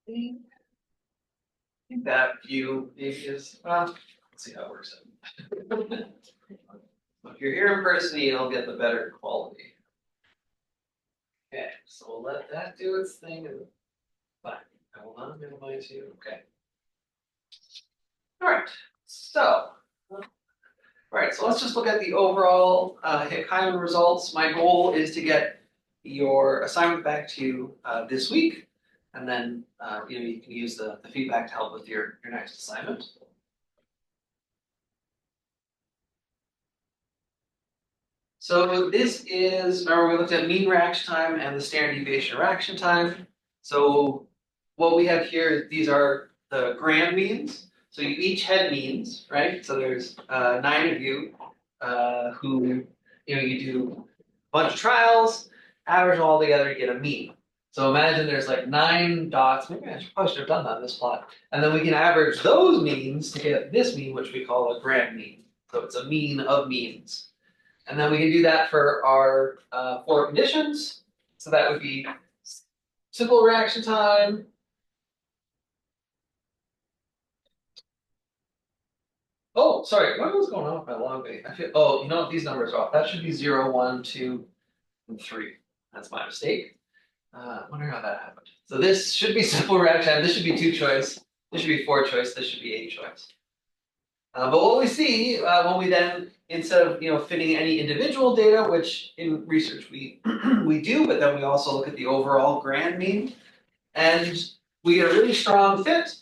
I think that view maybe is, let's see how it works out. If you're here in person, you'll get the better quality. Okay, so we'll let that do its thing and fine. I will not minimize you. Okay. All right. So, all right. So let's just look at the overall Hyman results. My goal is to get your assignment back to you this week, and then you can use the feedback to help with your next assignment. So this is, remember we looked at mean reaction time and the standard deviation reaction time. So what we have here, these are the grand means. So you each had means, right? So there's 9 of you who, you do a bunch of trials, average them all together, you get a mean. So imagine there's like 9 dots. Maybe I probably should have done that in this plot. And then we can average those means to get this mean, which we call a grand mean. So it's a mean of means. And then we can do that for our 4 conditions. So that would be simple reaction time. Oh, sorry, what was going on with my log base? I feel, oh, you know what, these numbers are off. That should be 0, 1, 2, and 3. That's my mistake. Wonder how that happened. So this should be simple reaction time. This should be 2 choice. This should be 4 choice. This should be 8 choice. But what we see when we then, instead of fitting any individual data, which in research we we do, but then we also look at the overall grand mean, and we get a really strong fit.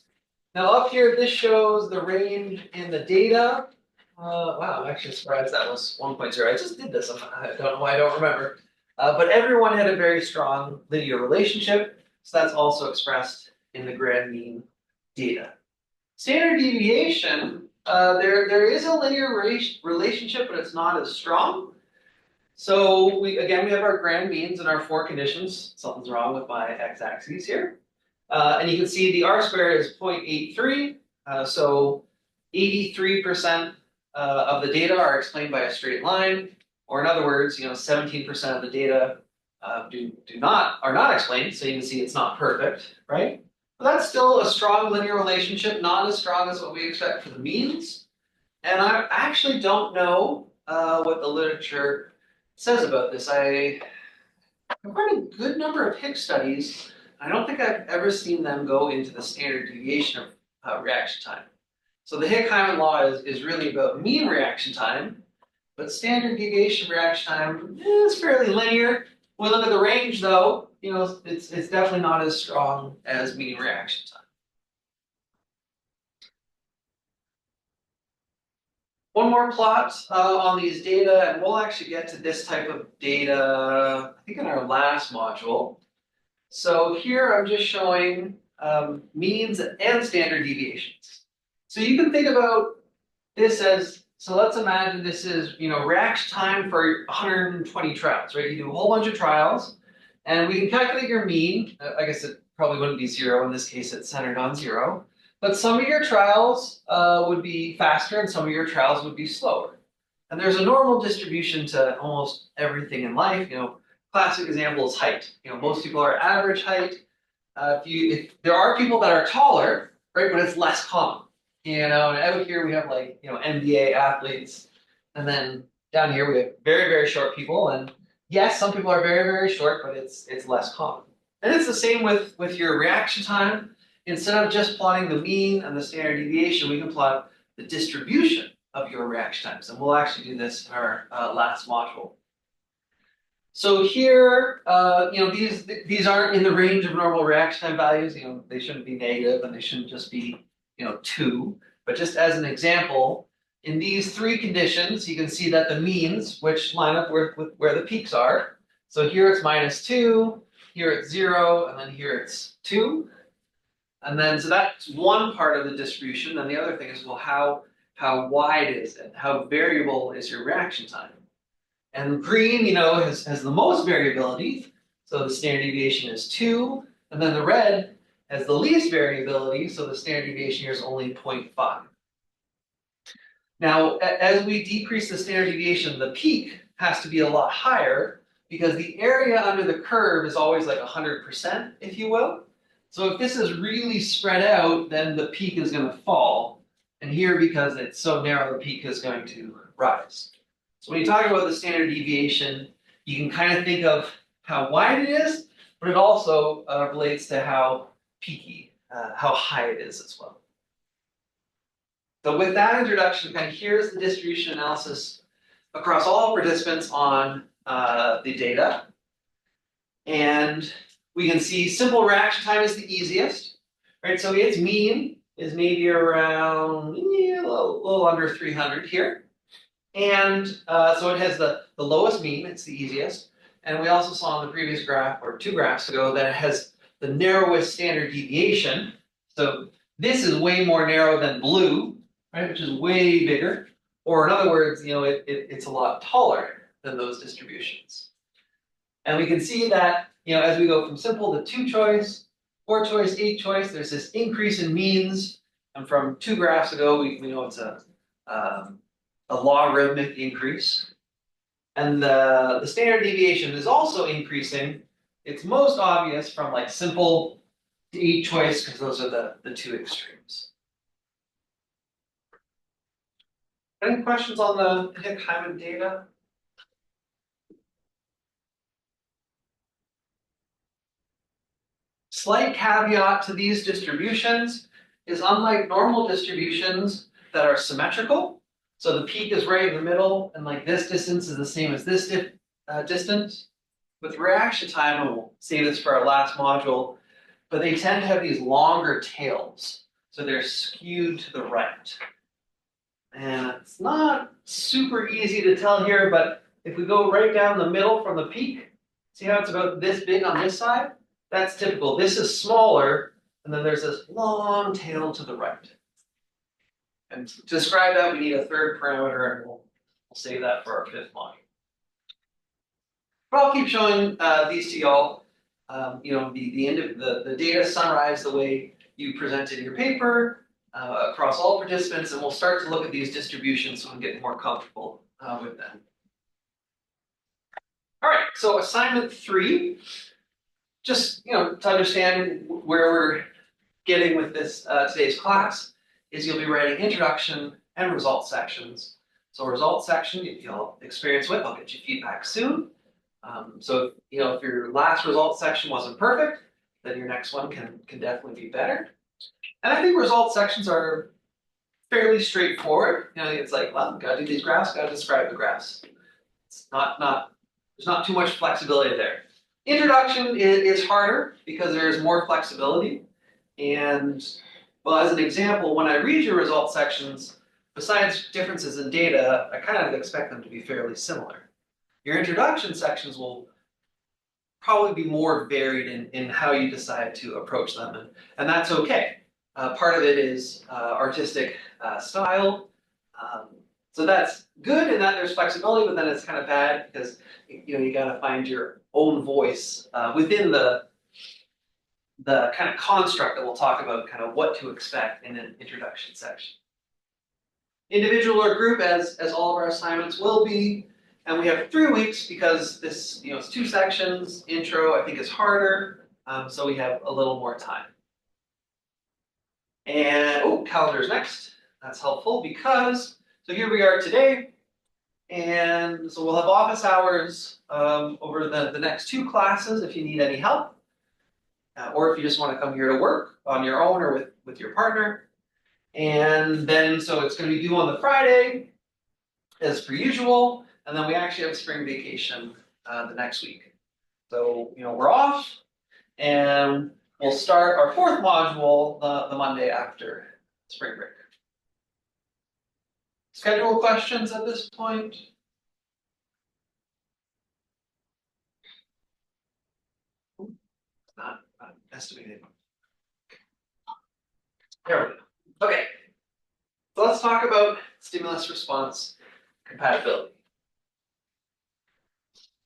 Now up here, this shows the range in the data. Wow, I'm actually surprised that was 1.0. I just did this. I don't know why I don't remember. But everyone had a very strong linear relationship, so that's also expressed in the grand mean data. Standard deviation, there is a linear relationship, but it's not as strong. So we have our grand means and our 4 conditions. Something's wrong with my x-axis here. And you can see the R squared is 0.83. So 83% of the data are explained by a straight line. Or in other words, 17% of the data are not explained. So you can see it's not perfect, right? But that's still a strong linear relationship, not as strong as what we expect for the means. And I actually don't know what the literature says about this. I've read a good number of Higgs studies. I don't think I've ever seen them go into the standard deviation of reaction time. So the Higgs-Hyman law is really about mean reaction time, but standard deviation reaction time is fairly linear. When we look at the range, though, it's definitely not as strong as mean reaction time. One more plot on these data, and we'll actually get to this type of data, I think in our last module. So here I'm just showing means and standard deviations. So you can think about this as, so let's imagine this is, reaction time for 120 trials, right? You do a whole bunch of trials, and we can calculate your mean. I guess it probably wouldn't be 0. In this case, it's centered on 0. But some of your trials would be faster, and some of your trials would be slower. And there's a normal distribution to almost everything in life. Classic example is height. Most people are average height. If there are people that are taller, right, but it's less common. And out here we have NBA athletes, and then down here we have very, very short people. And yes, some people are very, very short, but it's less common. And it's the same with your reaction time. Instead of just plotting the mean and the standard deviation, we can plot the distribution of your reaction times. And we'll actually do this in our last module. So here, these aren't in the range of normal reaction time values. They shouldn't be negative, and they shouldn't just be 2. But just as an example, in these 3 conditions, you can see that the means, which line up with where the peaks are. So here it's -2, here it's 0, and then here it's 2. And then, so that's one part of the distribution. And the other thing is, well, how wide is it? How variable is your reaction time? And green, has the most variability. So the standard deviation is 2. And then the red has the least variability. So the standard deviation here is only 0.5. Now, as we decrease the standard deviation, the peak has to be a lot higher because the area under the curve is always like 100%, if you will. So if this is really spread out, then the peak is going to fall. And here, because it's so narrow, the peak is going to rise. So when you talk about the standard deviation, you can kind of think of how wide it is, but it also relates to how peaky, how high it is as well. So with that introduction, kind of here's the distribution analysis across all participants on the data. And we can see simple reaction time is the easiest, right? So its mean is maybe around a little under 300 here. And so it has the lowest mean, it's the easiest. And we also saw in the previous graph, or two graphs ago, that it has the narrowest standard deviation. So this is way more narrow than blue, right, which is way bigger. Or in other words, it's a lot taller than those distributions. And we can see that, as we go from simple to 2-choice, 4-choice, 8-choice, there's this increase in means. And from two graphs ago, we know it's a logarithmic increase. And the standard deviation is also increasing. It's most obvious from like simple to 8-choice because those are the two extremes. Any questions on the Hick-Hyman data? Slight caveat to these distributions is unlike normal distributions that are symmetrical. So the peak is right in the middle, and like this distance is the same as this distance. With reaction time, and we'll save this for our last module, but they tend to have these longer tails. So they're skewed to the right. And it's not super easy to tell here, but if we go right down the middle from the peak, see how it's about this big on this side? That's typical. This is smaller, and then there's this long tail to the right. And to describe that, we need a third parameter, and we'll save that for our fifth module. But I'll keep showing these to y'all. The end of the data summarize the way you presented your paper across all participants, and we'll start to look at these distributions so we can get more comfortable with them. All right, so assignment 3. Just to understand where we're getting with this today's class is you'll be writing introduction and result sections. So results section you'll experience with. I'll get you feedback soon. So if your last result section wasn't perfect, then your next one can definitely be better. And I think result sections are fairly straightforward. It's like, well, gotta do these graphs, gotta describe the graphs. It's there's not too much flexibility there. Introduction is harder because there's more flexibility. And, well, as an example, when I read your result sections, besides differences in data, I kind of expect them to be fairly similar. Your introduction sections will probably be more varied in how you decide to approach them, and that's okay. Part of it is artistic style. So that's good in that there's flexibility, but then it's kind of bad because you got to find your own voice within the kind of construct that we'll talk about, kind of what to expect in an introduction section. Individual or group, as all of our assignments will be, and we have 3 weeks because this it's 2 sections. Intro I think is harder, so we have a little more time. And calendar's next. That's helpful because so here we are today. And so we'll have office hours over the next 2 classes if you need any help. Or if you just want to come here to work on your own or with your partner. And then, so it's going to be due on the Friday, as per usual. And then we actually have spring vacation the next week. So, we're off. And we'll start our 4th module the Monday after spring break. Schedule questions at this point? Not estimated. There we go. Okay. So let's talk about stimulus response compatibility.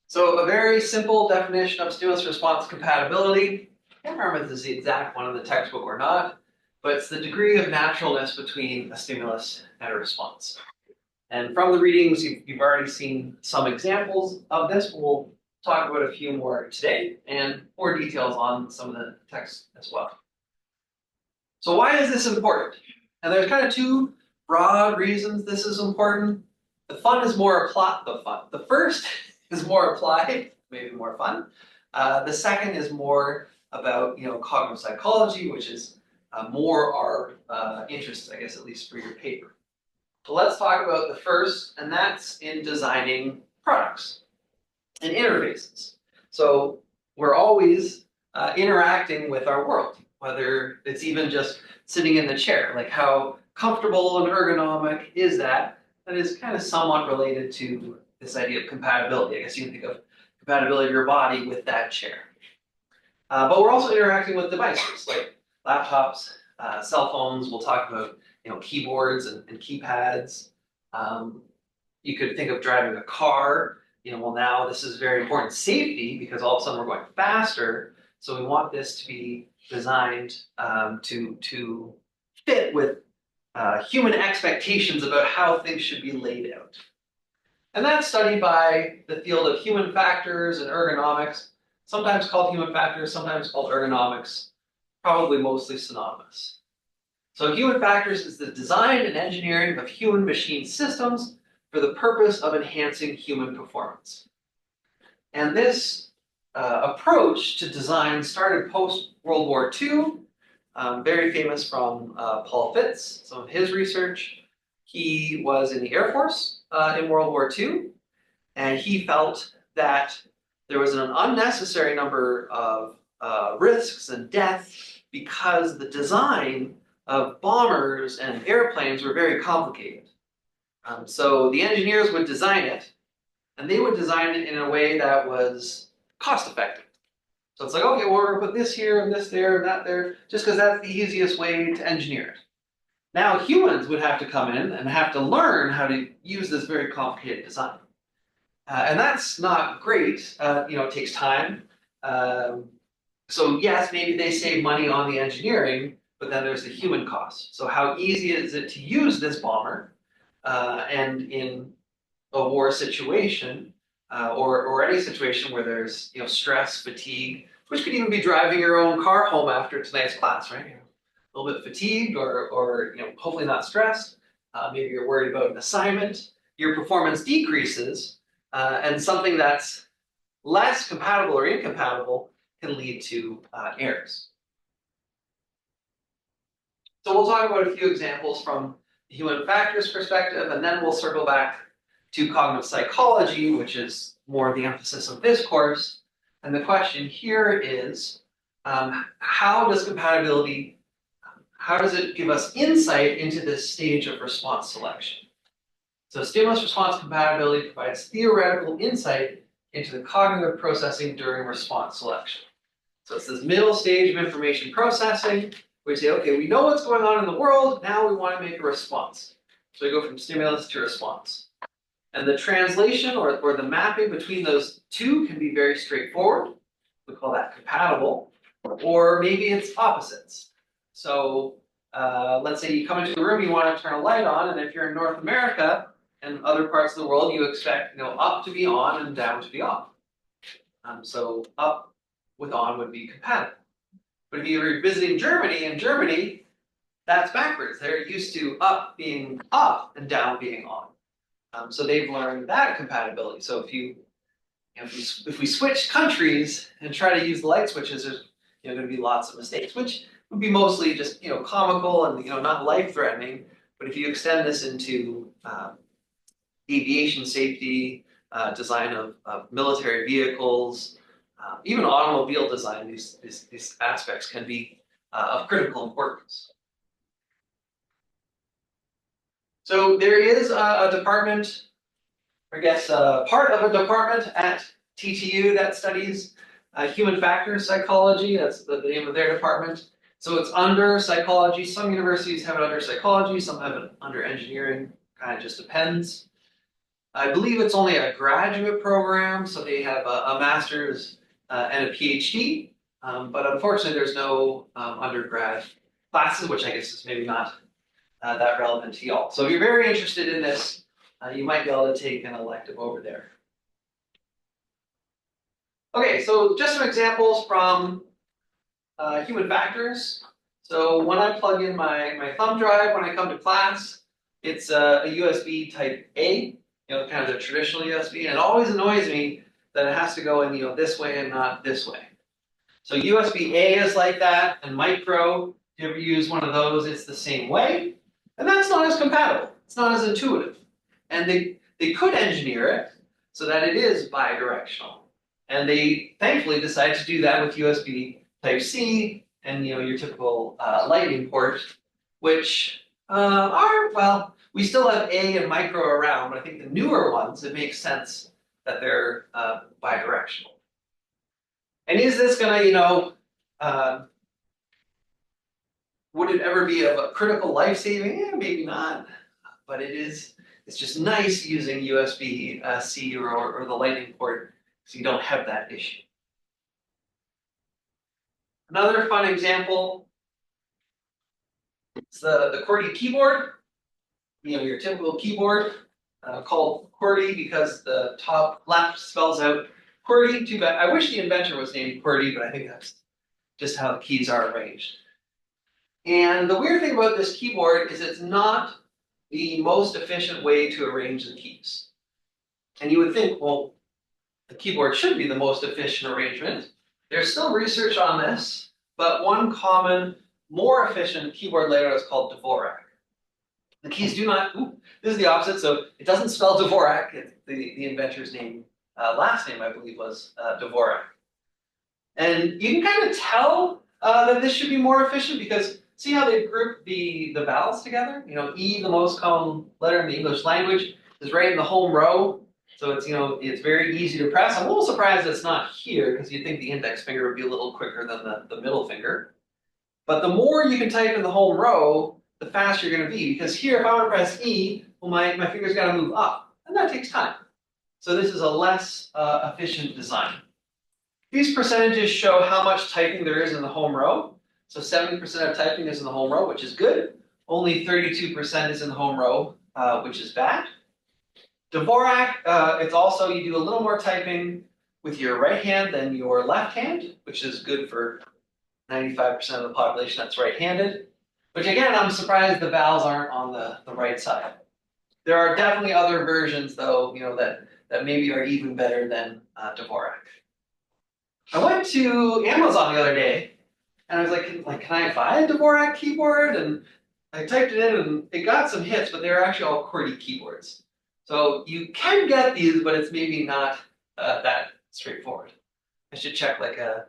So a very simple definition of stimulus response compatibility. I can't remember if this is the exact one in the textbook or not, but it's the degree of naturalness between a stimulus and a response. And from the readings, you've already seen some examples of this. We'll talk about a few more today and more details on some of the text as well. So why is this important? And there's kind of two broad reasons this is important. The fun is more applied. The first is more applied, maybe more fun. The second is more about cognitive psychology, which is more our interest, I guess, at least for your paper. So let's talk about the first, and that's in designing products and interfaces. So we're always interacting with our world, whether it's even just sitting in the chair, like how comfortable and ergonomic is that? That is kind of somewhat related to this idea of compatibility. I guess you can think of compatibility of your body with that chair. But we're also interacting with devices like laptops, cell phones. We'll talk about keyboards and keypads. You could think of driving a car. Well, now this is very important safety because all of a sudden we're going faster. So we want this to be designed to fit with human expectations about how things should be laid out. And that's studied by the field of human factors and ergonomics, sometimes called human factors, sometimes called ergonomics, probably mostly synonymous. So human factors is the design and engineering of human machine systems for the purpose of enhancing human performance. And this approach to design started post-World War II, very famous from Paul Fitts, some of his research. He was in the Air Force in World War II, and he felt that there was an unnecessary number of risks and death because the design of bombers and airplanes were very complicated. So the engineers would design it, and they would design it in a way that was cost-effective. So it's like, okay, well, we're going to put this here and this there and that there, just because that's the easiest way to engineer it. Now humans would have to come in and have to learn how to use this very complicated design. And that's not great. It takes time. So yes, maybe they save money on the engineering, but then there's the human cost. So how easy is it to use this bomber? And in a war situation, or any situation where there's stress, fatigue, which could even be driving your own car home after tonight's class, right? A little bit fatigued, or hopefully not stressed. Maybe you're worried about an assignment. Your performance decreases, and something that's less compatible or incompatible can lead to errors. So we'll talk about a few examples from the human factors perspective, and then we'll circle back to cognitive psychology, which is more the emphasis of this course. And the question here is, how does compatibility, how does it give us insight into this stage of response selection? So stimulus-response compatibility provides theoretical insight into the cognitive processing during response selection. So it's this middle stage of information processing. We say, okay, we know what's going on in the world, now we want to make a response. So we go from stimulus to response. And the translation or the mapping between those two can be very straightforward. We call that compatible. Or maybe it's opposites. So let's say you come into the room, you want to turn a light on, and if you're in North America and other parts of the world, you expect up to be on and down to be off. So up with on would be compatible. But if you were visiting Germany, in Germany, that's backwards. They're used to up being off and down being on. So they've learned that compatibility. So if we switch countries and try to use the light switches, there's going to be lots of mistakes, which would be mostly just comical and not life-threatening. But if you extend this into aviation safety, design of military vehicles, even automobile design, these aspects can be of critical importance. So there is a department, I guess part of a department at TTU that studies human factors psychology. That's the name of their department. So it's under psychology. Some universities have it under psychology, some have it under engineering. Kind of just depends. I believe it's only a graduate program, so they have a master's and a PhD. But unfortunately, there's no undergrad classes, which I guess is maybe not that relevant to y'all. So if you're very interested in this, you might be able to take an elective over there. Okay, so just some examples from human factors. So when I plug in my thumb drive when I come to class, it's a USB type A, kind of the traditional USB, and it always annoys me that it has to go in, this way and not this way. So USB A is like that, and micro, if you ever use one of those, it's the same way. And that's not as compatible. It's not as intuitive. And they could engineer it so that it is bidirectional. And they thankfully decided to do that with USB Type C and your typical Lightning port, which are, well, we still have A and micro around, but I think the newer ones, it makes sense that they're bidirectional. And is this going to, would it ever be of a critical life saving? Yeah, maybe not, but it's just nice using USB C or the Lightning port so you don't have that issue. Another fun example is the QWERTY keyboard. Your typical keyboard called QWERTY because the top left spells out QWERTY. Too bad. I wish the inventor was named QWERTY, but I think that's just how the keys are arranged. And the weird thing about this keyboard is it's not the most efficient way to arrange the keys. And you would think, well, the keyboard should be the most efficient arrangement. There's still research on this, but one common, more efficient keyboard layout is called Dvorak. The keys do not, this is the opposite, so it doesn't spell Dvorak. It's the inventor's name, last name, I believe, was Dvorak. And you can kind of tell that this should be more efficient because see how they group the vowels together? E, the most common letter in the English language, is right in the home row. So it's very easy to press. I'm a little surprised it's not here because you'd think the index finger would be a little quicker than the middle finger. But the more you can type in the home row, the faster you're going to be. Because here, if I want to press E, well, my finger's got to move up, and that takes time. So this is a less efficient design. These percentages show how much typing there is in the home row. So 70% of typing is in the home row, which is good. Only 32% is in the home row, which is bad. Dvorak, it's also, you do a little more typing with your right hand than your left hand, which is good for 95% of the population that's right-handed. Which again, I'm surprised the vowels aren't on the right side. There are definitely other versions, though, that maybe are even better than Dvorak. I went to Amazon the other day, and I was like, can I buy a Dvorak keyboard? And I typed it in, and it got some hits, but they were actually all QWERTY keyboards. So you can get these, but it's maybe not that straightforward. I should check like a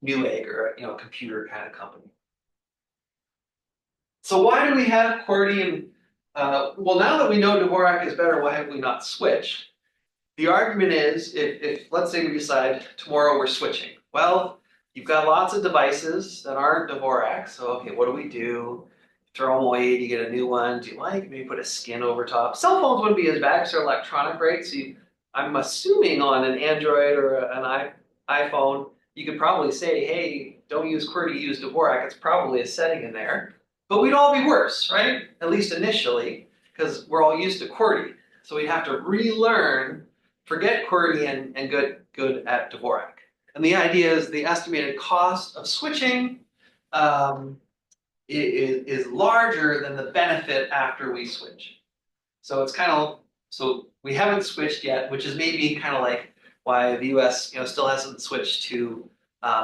Newegg or a computer kind of company. So why do we have QWERTY? And well, now that we know Dvorak is better, why have we not switched? The argument is, if let's say we decide tomorrow we're switching. Well, you've got lots of devices that aren't Dvorak, so okay, what do we do? Throw them away, do you get a new one? Do you like maybe put a skin over top? Cell phones wouldn't be as bad because they're electronic, right? So I'm assuming on an Android or an iPhone, you could probably say, hey, don't use QWERTY, use Dvorak. It's probably a setting in there. But we'd all be worse, right? At least initially, because we're all used to QWERTY. So we'd have to relearn, forget QWERTY and good at Dvorak. And the idea is the estimated cost of switching is larger than the benefit after we switch. So it's kind of, so we haven't switched yet, which is maybe kind of like why the US still hasn't switched to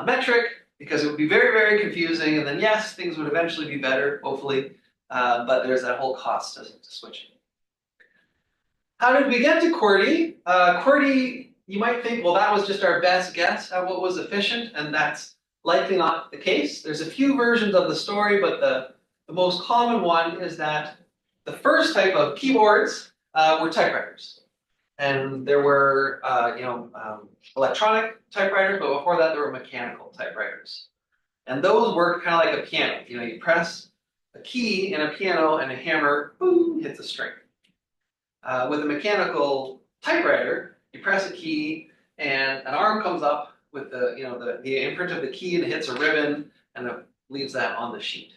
metric, because it would be very, very confusing. And then yes, things would eventually be better, hopefully, but there's that whole cost to switching. How did we get to QWERTY? QWERTY, you might think, well, that was just our best guess at what was efficient, and that's likely not the case. There's a few versions of the story, but the most common one is that the first type of keyboards were typewriters. And there were, electronic typewriters, but before that, there were mechanical typewriters. And those worked kind of like a piano. You press a key in a piano and a hammer, boom, hits a string. With a mechanical typewriter, you press a key and an arm comes up with the imprint of the key and it hits a ribbon and it leaves that on the sheet.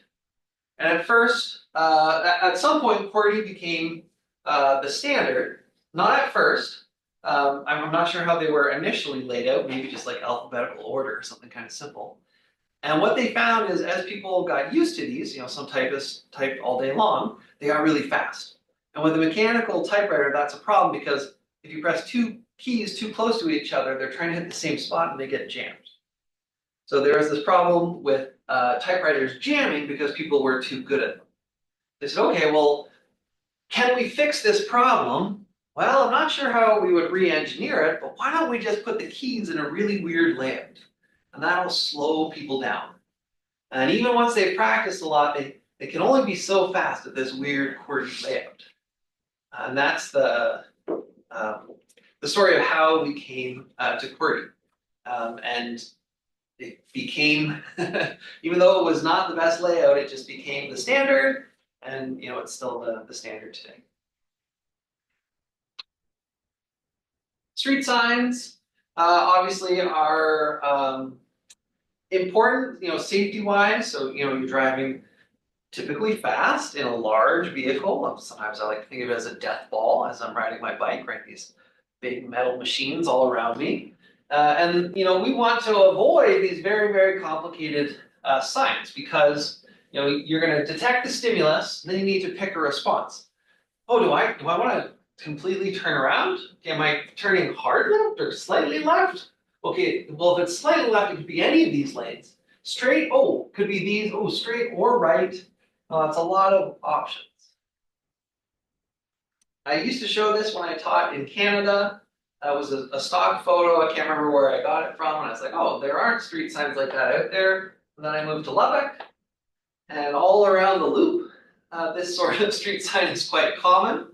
And at first, at some point, QWERTY became the standard. Not at first, I'm not sure how they were initially laid out, maybe just like alphabetical order or something kind of simple. And what they found is as people got used to these, some typists typed all day long, they got really fast. And with a mechanical typewriter, that's a problem because if you press two keys too close to each other, they're trying to hit the same spot and they get jammed. So there was this problem with typewriters jamming because people were too good at them. They said, okay, well, can we fix this problem? Well, I'm not sure how we would re-engineer it, but why don't we just put the keys in a really weird layout? And that'll slow people down. And even once they've practiced a lot, they can only be so fast at this weird quirky layout. And that's the story of how we came to QWERTY. And it became, even though it was not the best layout, it just became the standard, and it's still the standard today. Street signs obviously are important, safety-wise. So you're driving typically fast in a large vehicle. Sometimes I like to think of it as a death ball as I'm riding my bike, right? These big metal machines all around me. And we want to avoid these very, very complicated signs because you're going to detect the stimulus, and then you need to pick a response. Oh, do I want to completely turn around? Okay, am I turning hard left or slightly left? Okay, well, if it's slightly left, it could be any of these lanes. Straight, oh, could be these, oh, straight or right. It's a lot of options. I used to show this when I taught in Canada. That was a stock photo. I can't remember where I got it from. And I was like, oh, there aren't street signs like that out there. And then I moved to Lubbock. And all around the loop, this sort of street sign is quite common.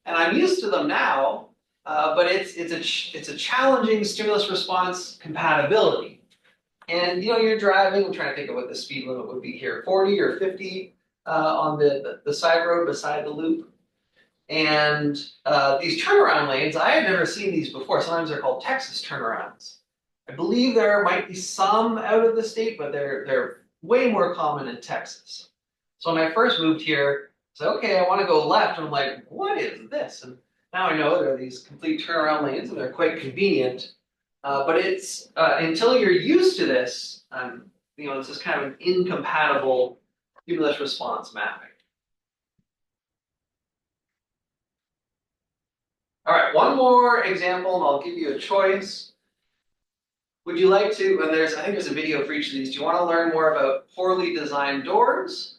And I'm used to them now, but it's a challenging stimulus response compatibility. And you're driving, I'm trying to think of what the speed limit would be here, 40 or 50 on the side road beside the loop. And these turnaround lanes, I had never seen these before. Sometimes they're called Texas turnarounds. I believe there might be some out of the state, but they're way more common in Texas. So when I first moved here, I said, okay, I want to go left. And I'm like, what is this? And now I know there are these complete turnaround lanes, and they're quite convenient. But it's until you're used to this, this is kind of an incompatible stimulus response mapping. All right, one more example, and I'll give you a choice. Would you like to, and I think there's a video for each of these. Do you want to learn more about poorly designed doors?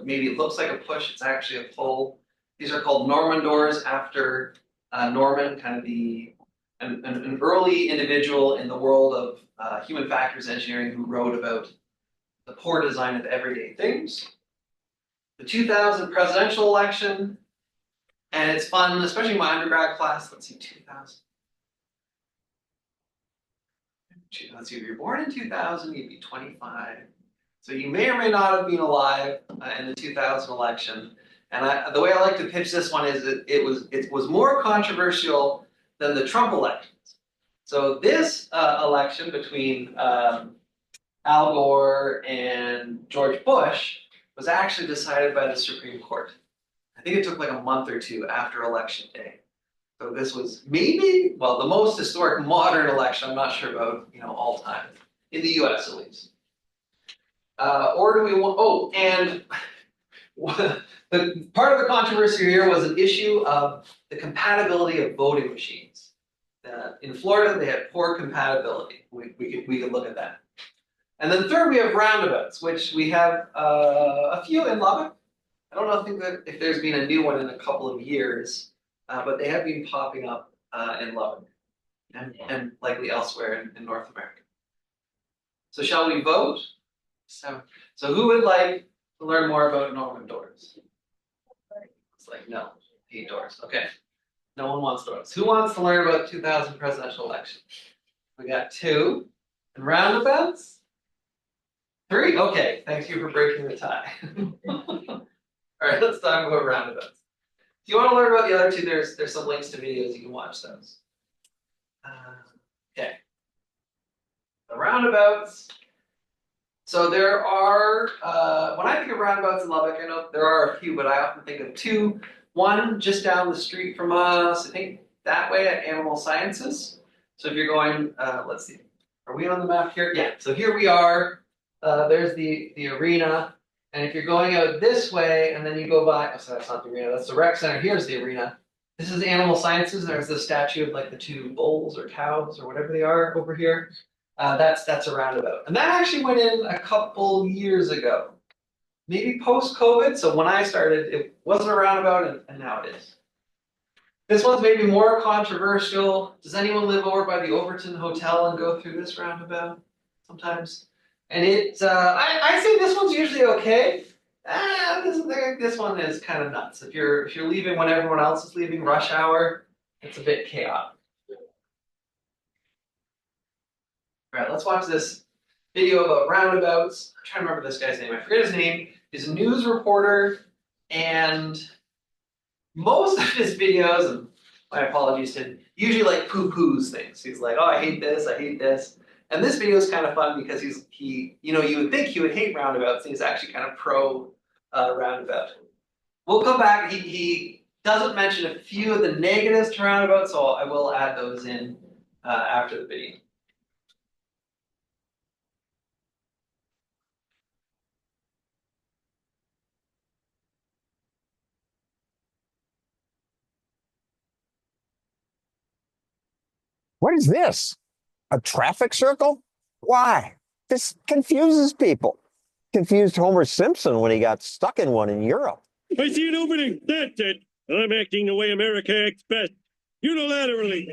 Maybe it looks like a push, it's actually a pull. These are called Norman doors after Norman, kind of an early individual in the world of human factors engineering who wrote about the poor design of everyday things. The 2000 presidential election, and it's fun, especially in my undergrad class. Let's see, 2000. Let's see, if you're born in 2000, you'd be 25. So you may or may not have been alive in the 2000 election. And the way I like to pitch this one is that it was more controversial than the Trump elections. So this election between Al Gore and George Bush was actually decided by the Supreme Court. I think it took like a month or two after election day. So this was maybe, well, the most historic modern election, I'm not sure about, all time, in the US at least. Or do we want, and the part of the controversy here was an issue of the compatibility of voting machines. In Florida, they had poor compatibility. We could look at that. And then third, we have roundabouts, which we have a few in Lubbock. I don't think that if there's been a new one in a couple of years, but they have been popping up in Lubbock and likely elsewhere in North America. So shall we vote? So who would like to learn more about Norman doors? It's like, no, hate doors. Okay. No one wants doors. Who wants to learn about 2000 presidential election? We got 2. And roundabouts? 3? Okay, thank you for breaking the tie. All right, let's talk about roundabouts. If you want to learn about the other 2, there's some links to videos, you can watch those. Okay. The roundabouts. So there are, when I think of roundabouts in Lubbock, I know there are a few, but I often think of 2. One just down the street from us, I think that way at Animal Sciences. So if you're going, let's see, are we on the map here? Yeah, so here we are. There's the arena. And if you're going out this way and then you go by, oh, sorry, that's not the arena, that's the rec center. Here's the arena. This is Animal Sciences. There's the statue of like the two bulls or cows or whatever they are over here. That's a roundabout. And that actually went in a couple years ago, maybe post-COVID. So when I started, it wasn't a roundabout and now it is. This one's maybe more controversial. Does anyone live over by the Overton Hotel and go through this roundabout sometimes? And I say this one's usually okay. This one is kind of nuts. If you're leaving when everyone else is leaving, rush hour, it's a bit chaotic. All right, let's watch this video about roundabouts. I'm trying to remember this guy's name. I forget his name. He's a news reporter, and most of his videos, and my apologies to him, usually like poo-poos things. He's like, oh, I hate this, I hate this. And this video is kind of fun because you would think he would hate roundabouts, and he's actually kind of pro roundabout. We'll come back. He doesn't mention a few of the negatives to roundabouts, so I will add those in after the video. What is this? A traffic circle? Why? This confuses people. Confused Homer Simpson when he got stuck in one in Europe. I see an opening. That's it. I'm acting the way America acts best. Unilaterally.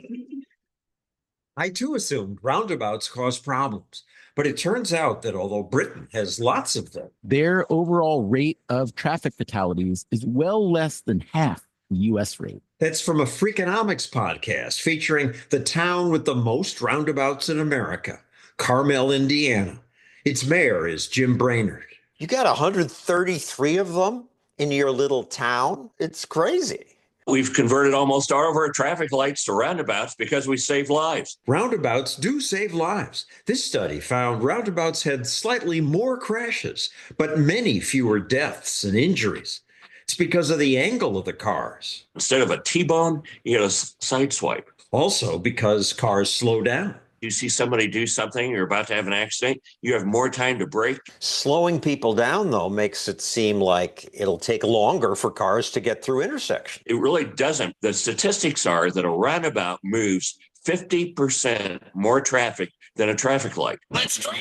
I too assumed roundabouts cause problems, but it turns out that although Britain has lots of them, their overall rate of traffic fatalities is well less than half the US rate. That's from a Freakonomics podcast featuring the town with the most roundabouts in America, Carmel, Indiana. Its mayor is Jim Brainerd. You got 133 of them in your little town? It's crazy. We've converted almost all of our traffic lights to roundabouts because we save lives. Roundabouts do save lives. This study found roundabouts had slightly more crashes, but many fewer deaths and injuries. It's because of the angle of the cars. Instead of a T-bone, you get a side swipe. Also because cars slow down. You see somebody do something, you're about to have an accident, you have more time to brake. Slowing people down, though, makes it seem like it'll take longer for cars to get through intersections. It really doesn't. The statistics are that a roundabout moves 50% more traffic than a traffic light. Let's try.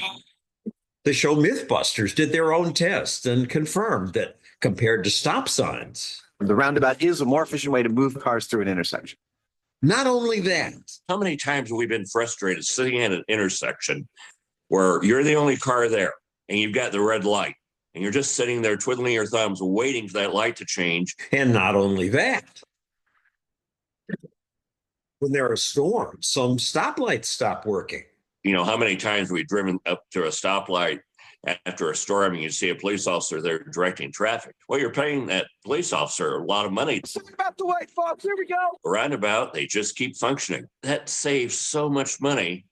The show Mythbusters did their own test and confirmed that compared to stop signs, the roundabout is a more efficient way to move cars through an intersection. Not only that. How many times have we been frustrated sitting at an intersection where you're the only car there and you've got the red light and you're just sitting there twiddling your thumbs waiting for that light to change? And not only that. When there are storms, some stoplights stop working. You know, how many times have we driven up to a stoplight after a storm and you see a police officer there directing traffic? Well, you're paying that police officer a lot of money. Sorry about the wait, folks. Here we go. Roundabout, they just keep functioning. That saves so much money.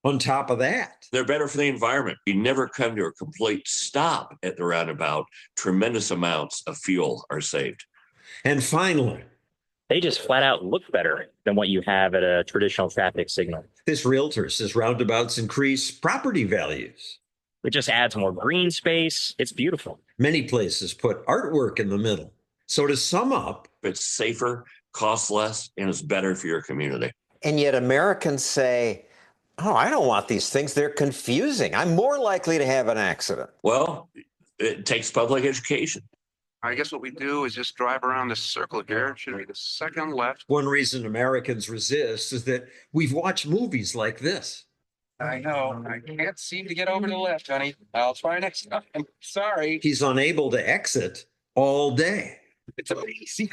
On top of that, they're better for the environment. You never come to a complete stop at the roundabout. Tremendous amounts of fuel are saved. And finally, they just flat out look better than what you have at a traditional traffic signal. This realtor says roundabouts increase property values. It just adds more green space. It's beautiful. Many places put artwork in the middle. So to sum up, it's safer, costs less, and it's better for your community. And yet Americans say, oh, I don't want these things. They're confusing. I'm more likely to have an accident. Well, it takes public education. I guess what we do is just drive around this circle here. It should be the second left. One reason Americans resist is that we've watched movies like this. I know. I can't seem to get over to the left, honey. I'll try next time. Sorry. He's unable to exit all day. It's amazing.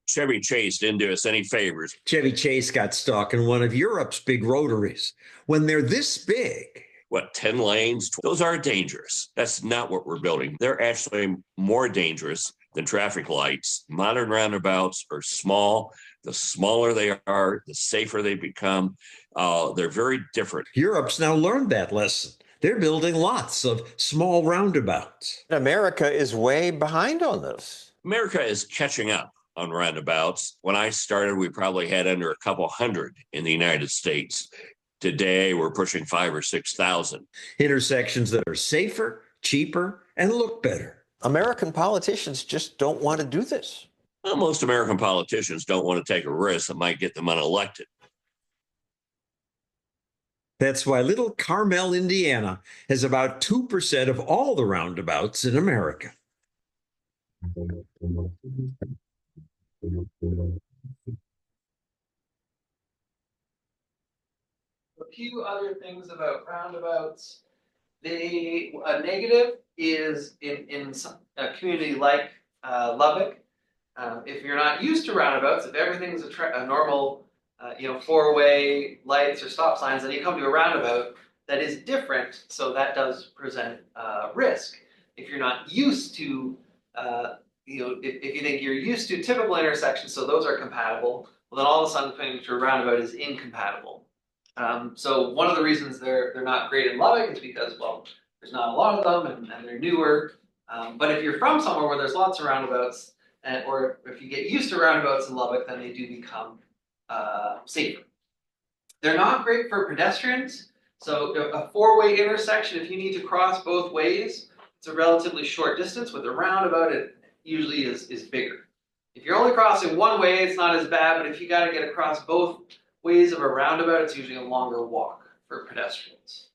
Chevy Chase didn't do us any favors. Chevy Chase got stuck in one of Europe's big rotaries. When they're this big, 10 lanes? Those are dangerous. That's not what we're building. They're actually more dangerous than traffic lights. Modern roundabouts are small. The smaller they are, the safer they become. They're very different. Europe's now learned that lesson. They're building lots of small roundabouts. America is way behind on this. America is catching up. on roundabouts. When I started, we probably had under a couple hundred in the United States. Today, we're pushing 5,000 or 6,000. Intersections that are safer, cheaper, and look better. American politicians just don't want to do this. Well, most American politicians don't want to take a risk that might get them unelected. That's why little Carmel, Indiana has about 2% of all the roundabouts in America. A few other things about roundabouts. A negative is in a community like Lubbock. If you're not used to roundabouts, if everything's a normal, four-way lights or stop signs, then you come to a roundabout that is different. So that does present risk. If you're not used to, if you think you're used to typical intersections, so those are compatible, well, then all of a sudden coming to a roundabout is incompatible. So one of the reasons they're not great in Lubbock is because, well, there's not a lot of them and they're newer. But if you're from somewhere where there's lots of roundabouts, or if you get used to roundabouts in Lubbock, then they do become safer. They're not great for pedestrians. So a four-way intersection, if you need to cross both ways, it's a relatively short distance. With a roundabout, it usually is bigger. If you're only crossing one way, it's not as bad, but if you got to get across both ways of a roundabout, it's usually a longer walk for pedestrians.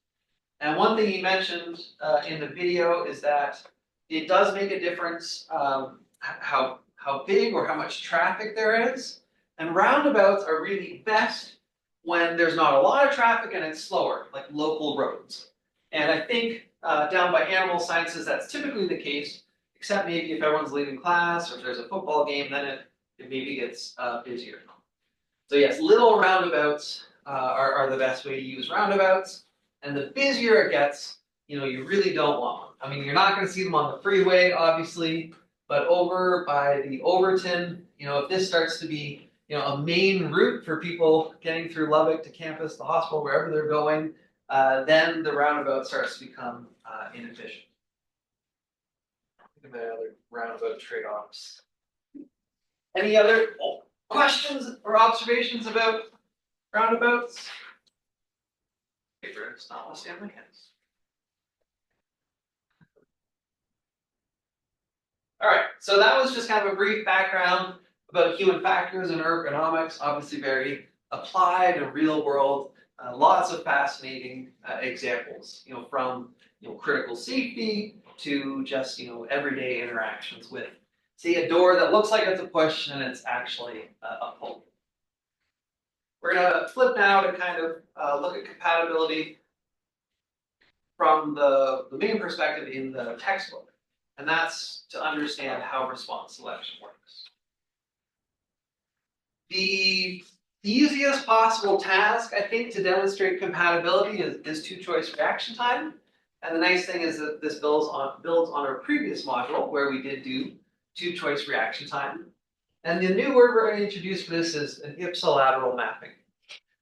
And one thing he mentioned in the video is that it does make a difference how big or how much traffic there is. And roundabouts are really best when there's not a lot of traffic and it's slower, like local roads. And I think down by animal sciences, that's typically the case, except maybe if everyone's leaving class or if there's a football game, then it maybe gets busier. So yes, little roundabouts are the best way to use roundabouts. And the busier it gets, you really don't want them. I mean, you're not going to see them on the freeway, obviously, but over by the Overton, if this starts to be, a main route for people getting through Lubbock to campus, the hospital, wherever they're going, then the roundabout starts to become inefficient. Think about other roundabout trade-offs. Any other questions or observations about roundabouts? It's not what's in my hands. All right, so that was just kind of a brief background about human factors and ergonomics, obviously very applied and real world. Lots of fascinating examples, from critical safety to just everyday interactions with, say, a door that looks like it's a push and it's actually a pull. We're going to flip now to kind of look at compatibility from the main perspective in the textbook, and that's to understand how response selection works. The easiest possible task, I think, to demonstrate compatibility is two-choice reaction time. And the nice thing is that this builds on our previous module where we did do two-choice reaction time. And the new word we're going to introduce for this is an ipsilateral mapping.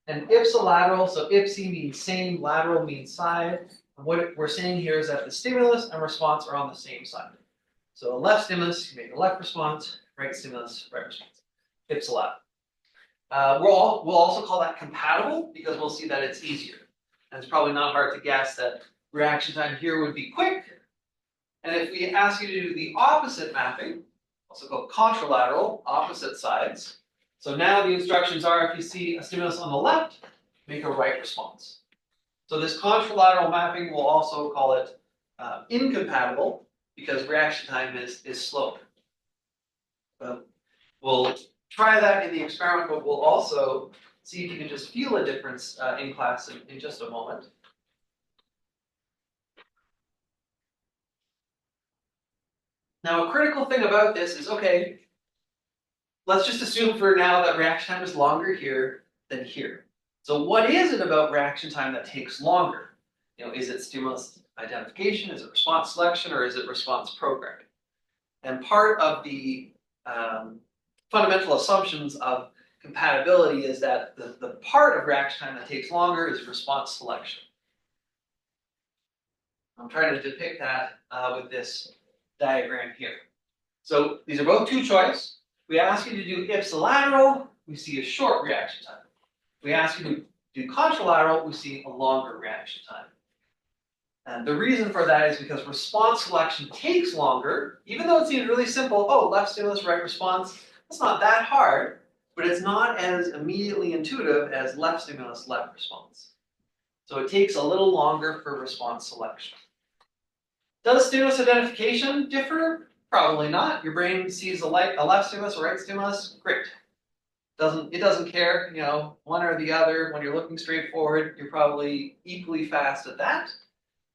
And ipsilateral, so ipsi means same, lateral means side. And what we're saying here is that the stimulus and response are on the same side. So a left stimulus, you make a left response, right stimulus, right response. Ipsilateral. We'll also call that compatible because we'll see that it's easier. And it's probably not hard to guess that reaction time here would be quick. And if we ask you to do the opposite mapping, also called contralateral, opposite sides. So now the instructions are, if you see a stimulus on the left, make a right response. So this contralateral mapping, we'll also call it incompatible because reaction time is slower. We'll try that in the experiment, but we'll also see if you can just feel a difference in class in just a moment. Now, a critical thing about this is, okay, let's just assume for now that reaction time is longer here than here. So what is it about reaction time that takes longer? Is it stimulus identification, is it response selection, or is it response programming? And part of the fundamental assumptions of compatibility is that the part of reaction time that takes longer is response selection. I'm trying to depict that with this diagram here. So these are both two choice. We ask you to do ipsilateral, we see a short reaction time. We ask you to do contralateral, we see a longer reaction time. And the reason for that is because response selection takes longer, even though it seems really simple. Oh, left stimulus, right response. It's not that hard, but it's not as immediately intuitive as left stimulus, left response. So it takes a little longer for response selection. Does stimulus identification differ? Probably not. Your brain sees a left stimulus, a right stimulus, great. It doesn't care, one or the other. When you're looking straight forward, you're probably equally fast at that.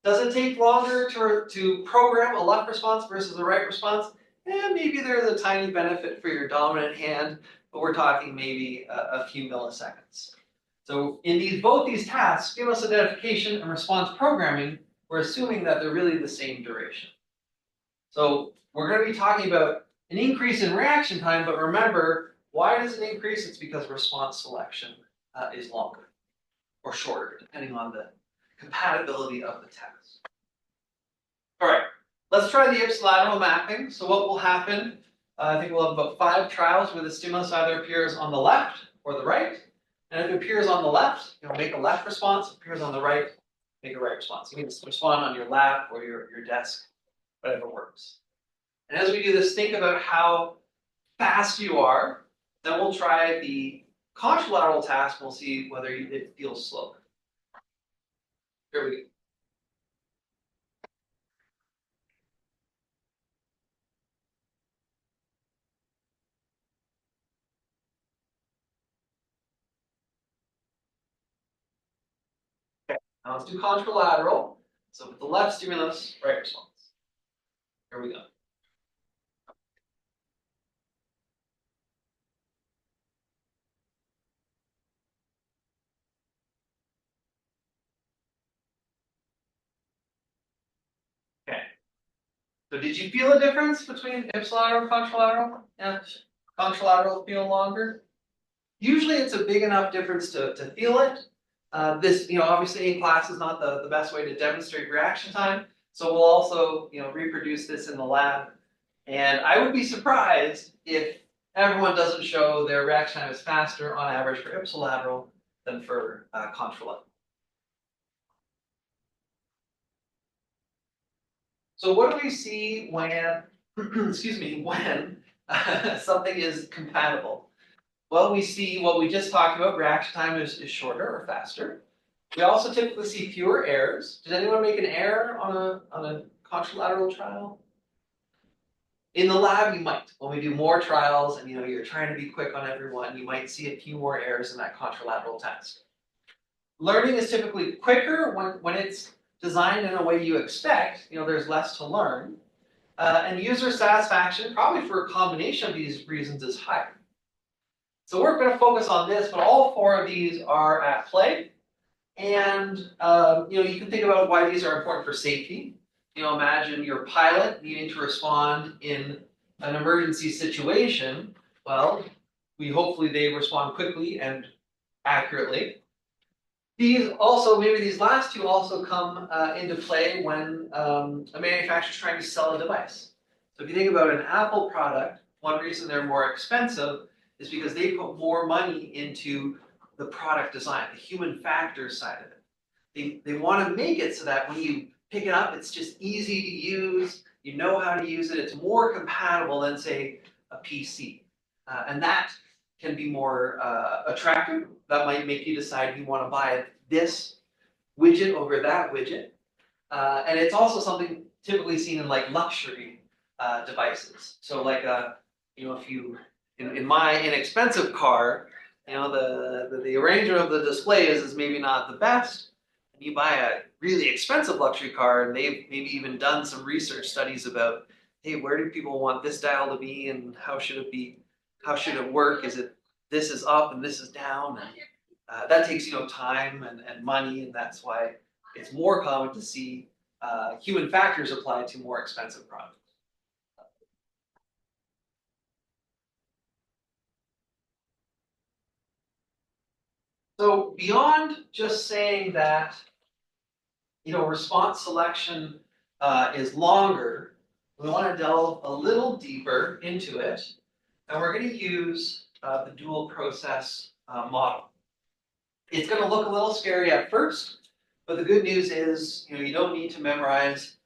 Does it take longer to program a left response versus a right response? Maybe there's a tiny benefit for your dominant hand, but we're talking maybe a few milliseconds. So in both these tasks, stimulus identification and response programming, we're assuming that they're really the same duration. So we're going to be talking about an increase in reaction time, but remember, why does it increase? It's because response selection is longer or shorter, depending on the compatibility of the task. All right, let's try the ipsilateral mapping. So what will happen, I think we'll have about 5 trials where the stimulus either appears on the left or the right. And if it appears on the left, make a left response. If it appears on the right, make a right response. You can respond on your lap or your desk, whatever works. And as we do this, think about how fast you are. Then we'll try the contralateral task. We'll see whether it feels slow. Here we go. Now let's do contralateral. So with the left stimulus, right response. Here we go. Okay. So did you feel a difference between ipsilateral and contralateral? Yeah. Contralateral feel longer? Usually it's a big enough difference to feel it. This, obviously in class is not the best way to demonstrate reaction time. So we'll also, reproduce this in the lab. And I would be surprised if everyone doesn't show their reaction time is faster on average for ipsilateral than for contralateral. So what do we see when, excuse me, when something is compatible? Well, we see what we just talked about, reaction time is shorter or faster. We also typically see fewer errors. Did anyone make an error on a contralateral trial? In the lab, you might. When we do more trials and you're trying to be quick on everyone, you might see a few more errors in that contralateral task. Learning is typically quicker when it's designed in a way you expect. There's less to learn. And user satisfaction, probably for a combination of these reasons, is higher. So we're going to focus on this, but all 4 of these are at play. And you can think about why these are important for safety. Imagine your pilot needing to respond in an emergency situation. Well, hopefully they respond quickly and accurately. Maybe these last 2 also come into play when a manufacturer is trying to sell a device. So if you think about an Apple product, one reason they're more expensive is because they put more money into the product design, the human factors side of it. They want to make it so that when you pick it up, it's just easy to use, you know how to use it, it's more compatible than, say, a PC. And that can be more attractive. That might make you decide you want to buy this widget over that widget. And it's also something typically seen in like luxury devices. So like if you in my inexpensive car, the arrangement of the display is maybe not the best. And you buy a really expensive luxury car, and they've maybe even done some research studies about, hey, where do people want this dial to be, and how should it be? How should it work? Is it this is up and this is down? And that takes time and money, and that's why it's more common to see human factors applied to more expensive products. So beyond just saying that, response selection is longer, we want to delve a little deeper into it and we're going to use the dual process model. It's going to look a little scary at first, but the good news is, you don't need to memorize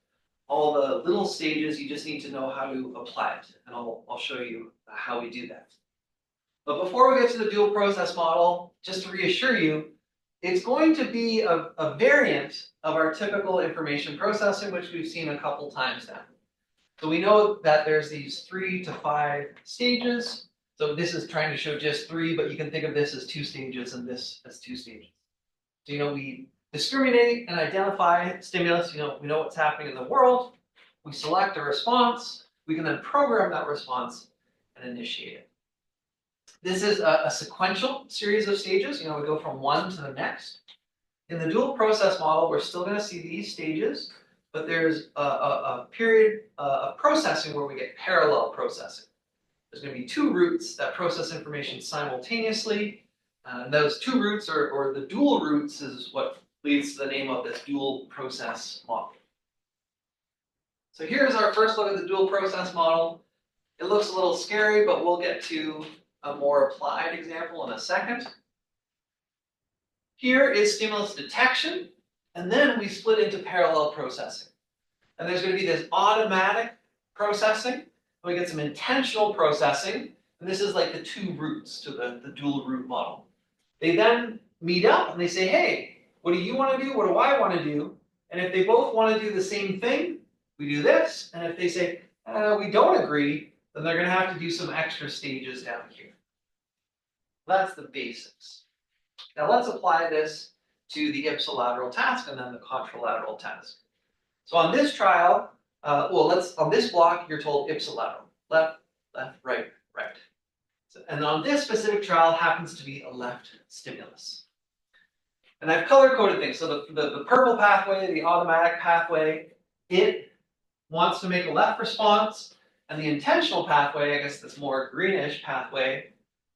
all the little stages. You just need to know how to apply it, and I'll show you how we do that. But before we get to the dual process model, just to reassure you, it's going to be a variant of our typical information processing, which we've seen a couple times now. So we know that there's these 3 to 5 stages. So this is trying to show just 3, but you can think of this as 2 stages and this as 2 stages. So, we discriminate and identify stimulus. We know what's happening in the world. We select a response. We can then program that response and initiate it. This is a sequential series of stages. We go from one to the next. In the dual process model, we're still going to see these stages, but there's a period of processing where we get parallel processing. There's going to be 2 routes that process information simultaneously. And those 2 routes, or the dual routes, is what leads to the name of this dual process model. So here's our first look at the dual process model. It looks a little scary, but we'll get to a more applied example in a second. Here is stimulus detection, and then we split into parallel processing. And there's going to be this automatic processing, and we get some intentional processing, and this is like the 2 routes to the dual route model. They then meet up and they say, hey, what do you want to do? What do I want to do? And if they both want to do the same thing, we do this. And if they say, we don't agree, then they're going to have to do some extra stages down here. That's the basics. Now let's apply this to the ipsilateral task and then the contralateral task. So on this trial, on this block, you're told ipsilateral. Left, left, right, right. And on this specific trial happens to be a left stimulus. And I've color-coded things. So the purple pathway, the automatic pathway, it wants to make a left response. And the intentional pathway, I guess this more greenish pathway,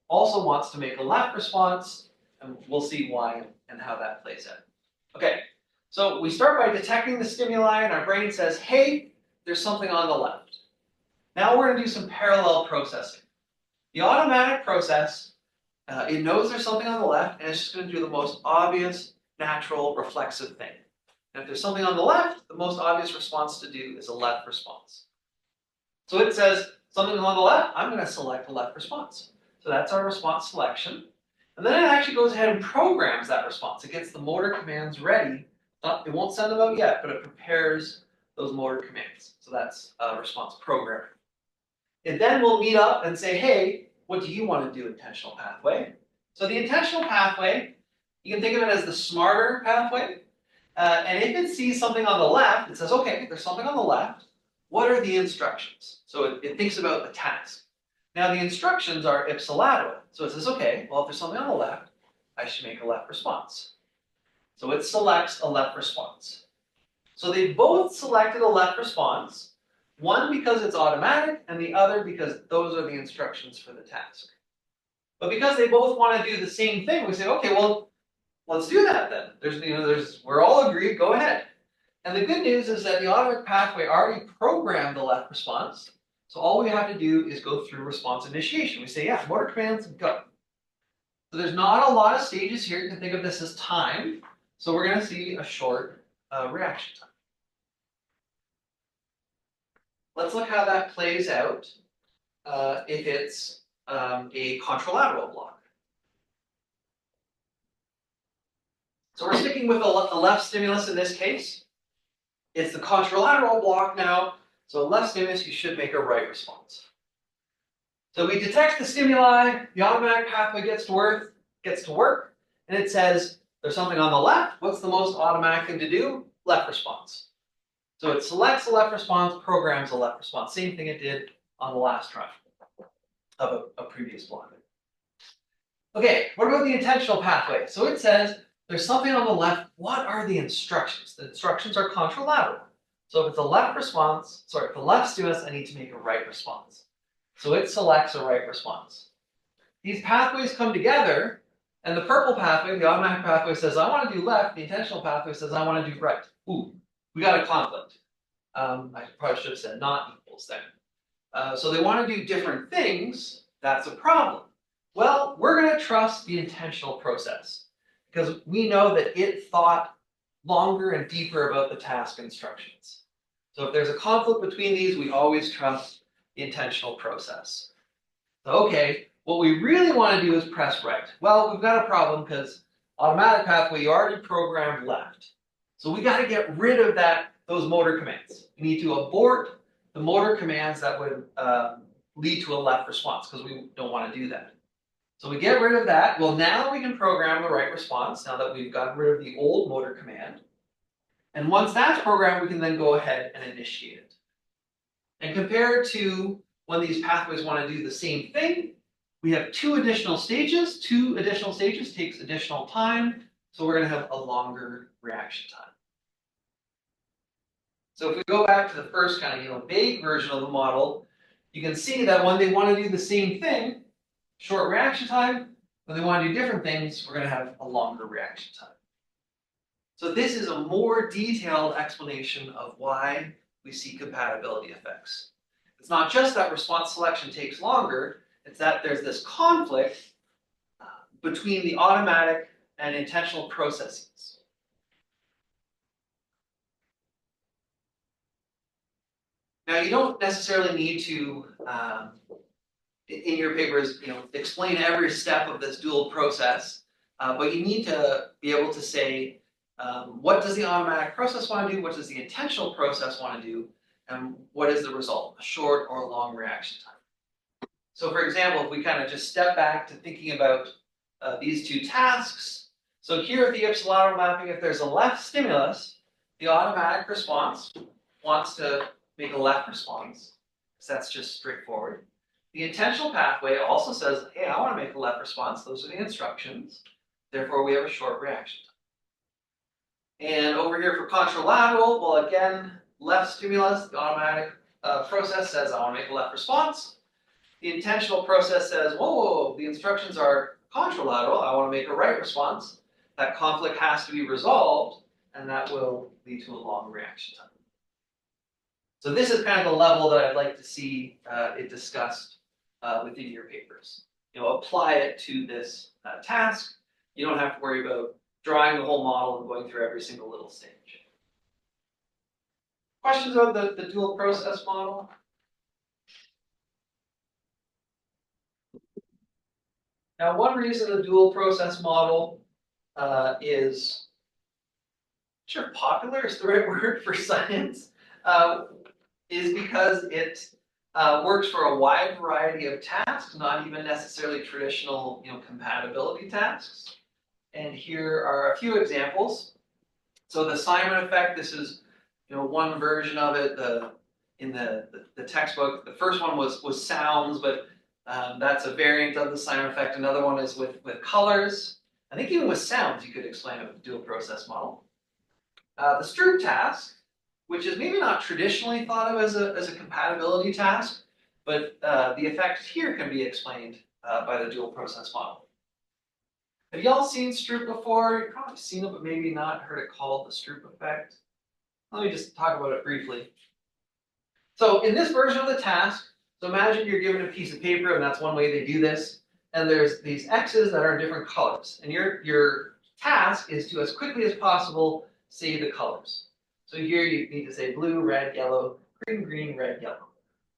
also wants to make a left response. And we'll see why and how that plays out. Okay, so we start by detecting the stimuli, and our brain says, hey, there's something on the left. Now we're going to do some parallel processing. The automatic process, it knows there's something on the left, and it's just going to do the most obvious, natural, reflexive thing. And if there's something on the left, the most obvious response to do is a left response. So it says, something on the left, I'm going to select a left response. So that's our response selection. And then it actually goes ahead and programs that response. It gets the motor commands ready. It won't send them out yet, but it prepares those motor commands. So that's response programming. It then will meet up and say, hey, what do you want to do, intentional pathway? So the intentional pathway, you can think of it as the smarter pathway. And if it sees something on the left, it says, okay, there's something on the left. What are the instructions? So it thinks about the task. Now the instructions are ipsilateral. So it says, okay, well, if there's something on the left, I should make a left response. So it selects a left response. So they both selected a left response, one because it's automatic, and the other because those are the instructions for the task. But because they both want to do the same thing, we say, okay, well, let's do that then. We're all agreed, go ahead. And the good news is that the automatic pathway already programmed the left response. So all we have to do is go through response initiation. We say, yeah, motor commands, go. So there's not a lot of stages here. You can think of this as time. So we're going to see a short reaction time. Let's look how that plays out if it's a contralateral block. So we're sticking with the left stimulus in this case. It's the contralateral block now. So left stimulus, you should make a right response. So we detect the stimuli, the automatic pathway gets to work, and it says there's something on the left. What's the most automatic thing to do? Left response. So it selects a left response, programs a left response. Same thing it did on the last trial of a previous block. Okay, what about the intentional pathway? So it says there's something on the left. What are the instructions? The instructions are contralateral. So if it's a left response, if the left stimulus, I need to make a right response. So it selects a right response. These pathways come together, and the purple pathway, the automatic pathway, says, I want to do left. The intentional pathway says, I want to do right. Ooh, we got a conflict. I probably should have said not equals then. So they want to do different things. that's a problem. Well, we're going to trust the intentional process because we know that it thought longer and deeper about the task instructions. So if there's a conflict between these, we always trust the intentional process. So, okay, what we really want to do is press right. Well, we've got a problem because automatic pathway, you already programmed left. So we got to get rid of those motor commands. We need to abort the motor commands that would lead to a left response because we don't want to do that. So we get rid of that. Well, now we can program the right response now that we've gotten rid of the old motor command. And once that's programmed, we can then go ahead and initiate it. And compared to when these pathways want to do the same thing, we have two additional stages. Two additional stages takes additional time. So we're going to have a longer reaction time. So if we go back to the first kind of vague version of the model, you can see that when they want to do the same thing, short reaction time. When they want to do different things, we're going to have a longer reaction time. So this is a more detailed explanation of why we see compatibility effects. It's not just that response selection takes longer, it's that there's this conflict between the automatic and intentional processes. Now, you don't necessarily need to, in your papers, explain every step of this dual process, but you need to be able to say, what does the automatic process want to do? What does the intentional process want to do? And what is the result, a short or a long reaction time? So for example, if we kind of just step back to thinking about these two tasks. So here at the ipsilateral mapping, if there's a left stimulus, the automatic response wants to make a left response, because that's just straightforward. The intentional pathway also says, hey, I want to make a left response. Those are the instructions. Therefore, we have a short reaction time. And over here for contralateral, well, again, left stimulus, the automatic process says, I want to make a left response. The intentional process says, whoa, the instructions are contralateral. I want to make a right response. That conflict has to be resolved, and that will lead to a long reaction time. So this is kind of the level that I'd like to see it discussed within your papers. Apply it to this task. You don't have to worry about drawing the whole model and going through every single little stage. Questions about the dual process model? Now, one reason the dual process model is, sure, popular is the right word for science, is because it works for a wide variety of tasks, not even necessarily traditional, compatibility tasks. And here are a few examples. So the Simon effect, this is, one version of it. In the textbook, the first one was sounds, but that's a variant of the Simon effect. Another one is with colors. I think even with sounds, you could explain it with the dual process model. The Stroop task, which is maybe not traditionally thought of as a compatibility task, but the effect here can be explained by the dual process model. Have y'all seen Stroop before? You've probably seen it, but maybe not heard it called the Stroop effect. Let me just talk about it briefly. So in this version of the task, so imagine you're given a piece of paper, and that's one way they do this, and there's these X's that are in different colors, and your task is to, as quickly as possible, say the colors. So here you need to say blue, red, yellow, green, red, yellow,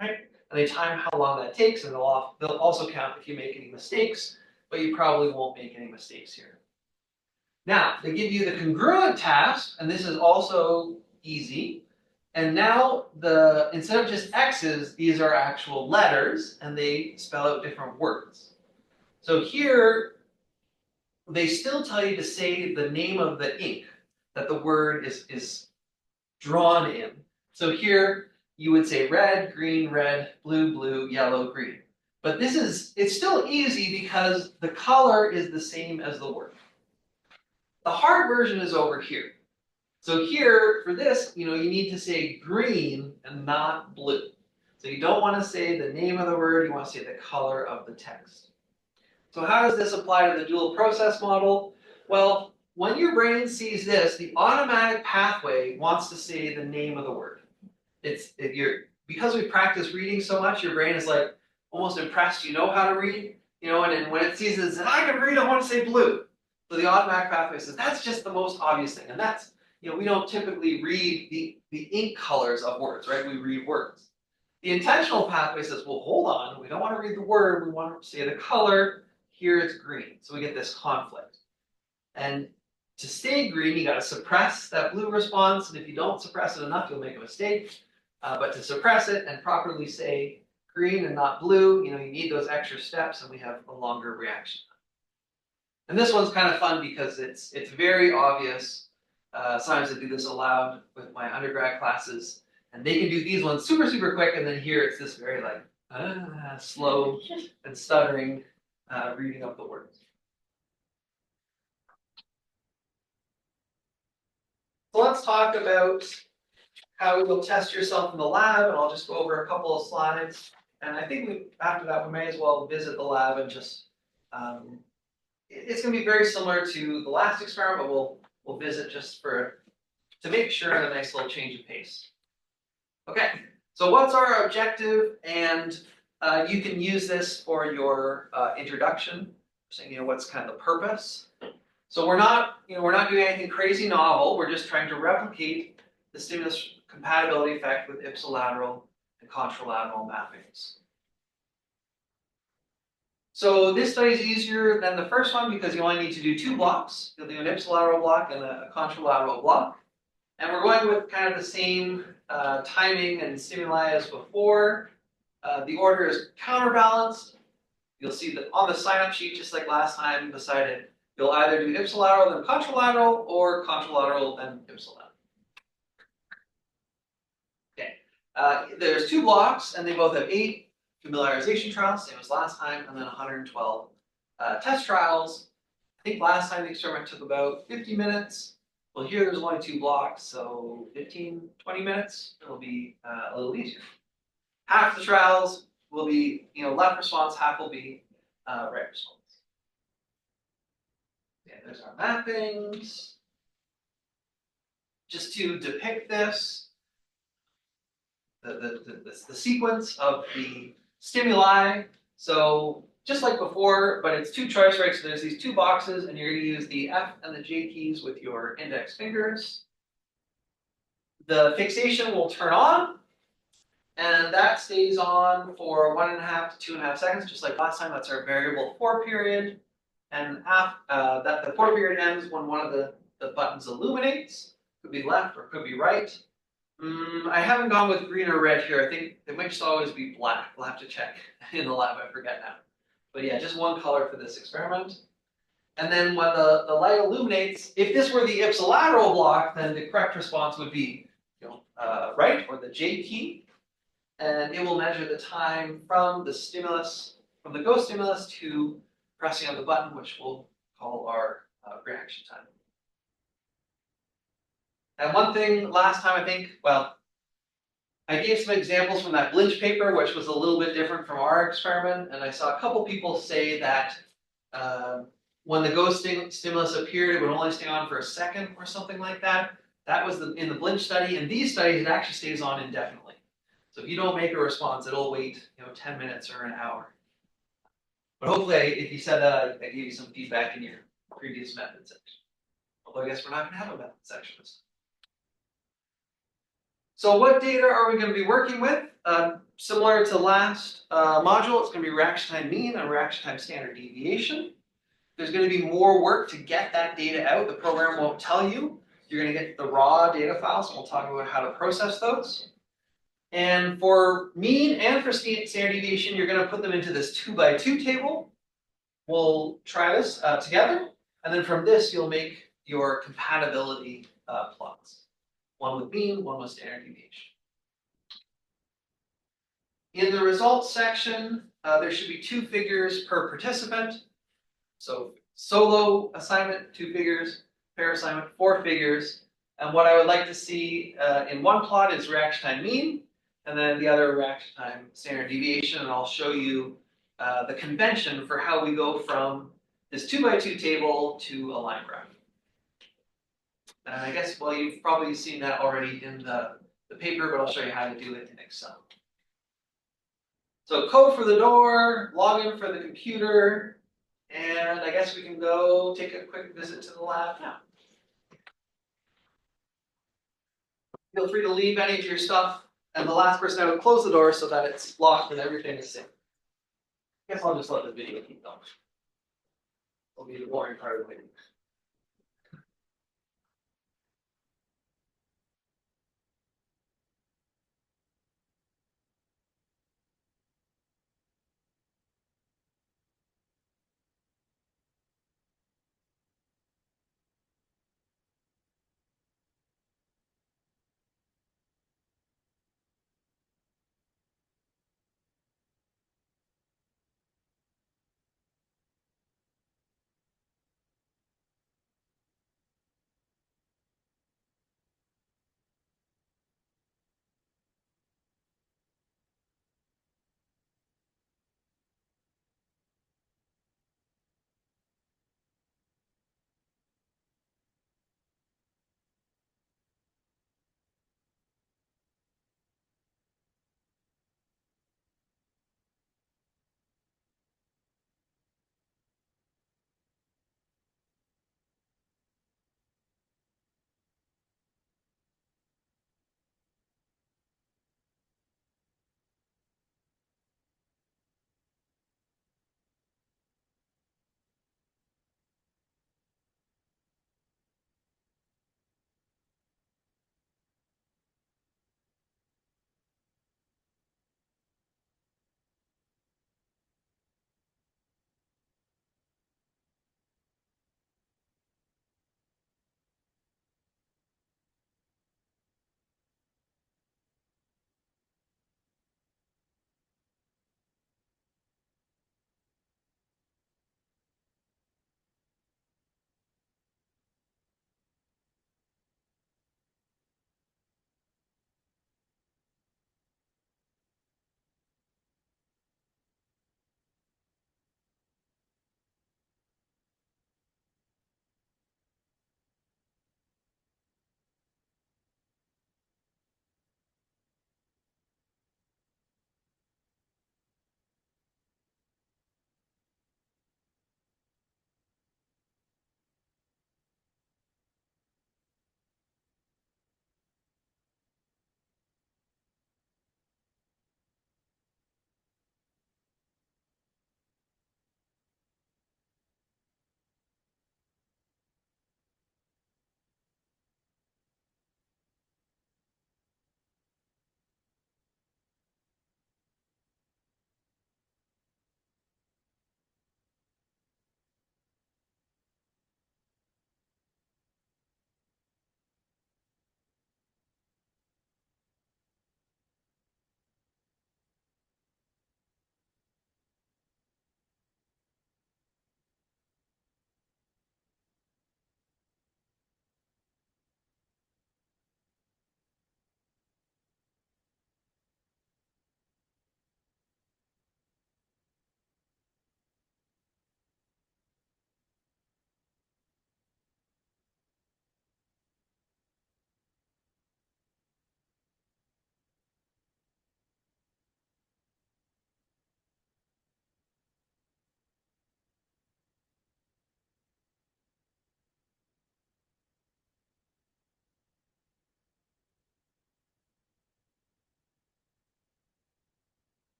right? And they time how long that takes, and they'll also count if you make any mistakes, but you probably won't make any mistakes here. Now, they give you the congruent task, and this is also easy. And now, instead of just X's, these are actual letters, and they spell out different words. So here, they still tell you to say the name of the ink that the word is drawn in. So here, you would say red, blue, yellow, green. But it's still easy because the color is the same as the word. The hard version is over here. So here, for this, you need to say green and not blue. So you don't want to say the name of the word, you want to say the color of the text. So how does this apply to the dual process model? Well, when your brain sees this, the automatic pathway wants to say the name of the word. Because we practice reading so much, your brain is like, almost impressed you know how to read, and then when it sees this, I can read, I want to say blue. So the automatic pathway says that's just the most obvious thing. And that's, we don't typically read the ink colors of words, right? We read words. The intentional pathway says, well, hold on, we don't want to read the word, we want to say the color. Here it's green. So we get this conflict. And to stay green, you got to suppress that blue response. And if you don't suppress it enough, you'll make a mistake. But to suppress it and properly say green and not blue, you need those extra steps, and we have a longer reaction. And this one's kind of fun because it's very obvious. Sometimes I do this aloud with my undergrad classes, and they can do these ones super, super quick, and then here it's this very slow and stuttering reading of the words. So let's talk about how you'll test yourself in the lab, and I'll just go over a couple of slides. And I think after that, we may as well visit the lab and just, it's going to be very similar to the last experiment, but we'll visit just to make sure and a nice little change of pace. Okay, so what's our objective? And you can use this for your introduction, saying, what's kind of the purpose. So we're not doing anything crazy novel. We're just trying to replicate the stimulus compatibility effect with ipsilateral and contralateral mappings. So this study is easier than the first one because you only need to do 2 blocks. You'll do an ipsilateral block and a contralateral block. And we're going with kind of the same timing and stimuli as before. The order is counterbalanced. You'll see that on the sign-up sheet, just like last time, beside it, you'll either do ipsilateral then contralateral or contralateral then ipsilateral. Okay, there's 2 blocks, and they both have 8 familiarization trials, same as last time, and then 112 test trials. I think last time the experiment took about 50 minutes. Well, here there's only 2 blocks, so 15, 20 minutes. It'll be a little easier. Half the trials will be, left response, half will be right response. Okay, there's our mappings. Just to depict this, the sequence of the stimuli. So just like before, but it's 2 choice, right? So there's these 2 boxes, and you're going to use the F and the J keys with your index fingers. The fixation will turn on, and that stays on for 1.5 to 2.5 seconds, just like last time. That's our variable for period. And that the for period ends when one of the buttons illuminates. Could be left or could be right. I haven't gone with green or red here. I think it might just always be black. We'll have to check in the lab. I forget now. But yeah, just one color for this experiment. And then when the light illuminates, if this were the ipsilateral block, then the correct response would be right, or the J key. And it will measure the time from the go stimulus to pressing on the button, which we'll call our reaction time. And one thing last time, I think, I gave some examples from that Blinch paper, which was a little bit different from our experiment. And I saw a couple people say that when the go stimulus appeared, it would only stay on for a second or something like that. That was in the Blinch study. In these studies, it actually stays on indefinitely. So if you don't make a response, it'll wait 10 minutes or an hour. But hopefully, if you said that, I gave you some feedback in your previous method section. Although I guess we're not going to have a method section this time. So what data are we going to be working with? Similar to last module, it's going to be reaction time mean and reaction time standard deviation. There's going to be more work to get that data out. The program won't tell you. You're going to get the raw data files, and we'll talk about how to process those. And for mean and for standard deviation, you're going to put them into this 2x2 table. We'll try this together. And then from this, you'll make your compatibility plots. One with mean, one with standard deviation. In the results section, there should be 2 figures per participant. So solo assignment, 2 figures, pair assignment, 4 figures. And what I would like to see in one plot is reaction time mean, and then the other reaction time standard deviation. And I'll show you the convention for how we go from this 2x2 table to a line graph. And I guess, you've probably seen that already in the paper, but I'll show you how to do it in Excel. So code for the door, login for the computer, and I guess we can go take a quick visit to the lab now. Feel free to leave any of your stuff, and the last person I would close the door so that it's locked and everything is safe. I guess I'll just let the video keep going. It'll be the boring part of the video.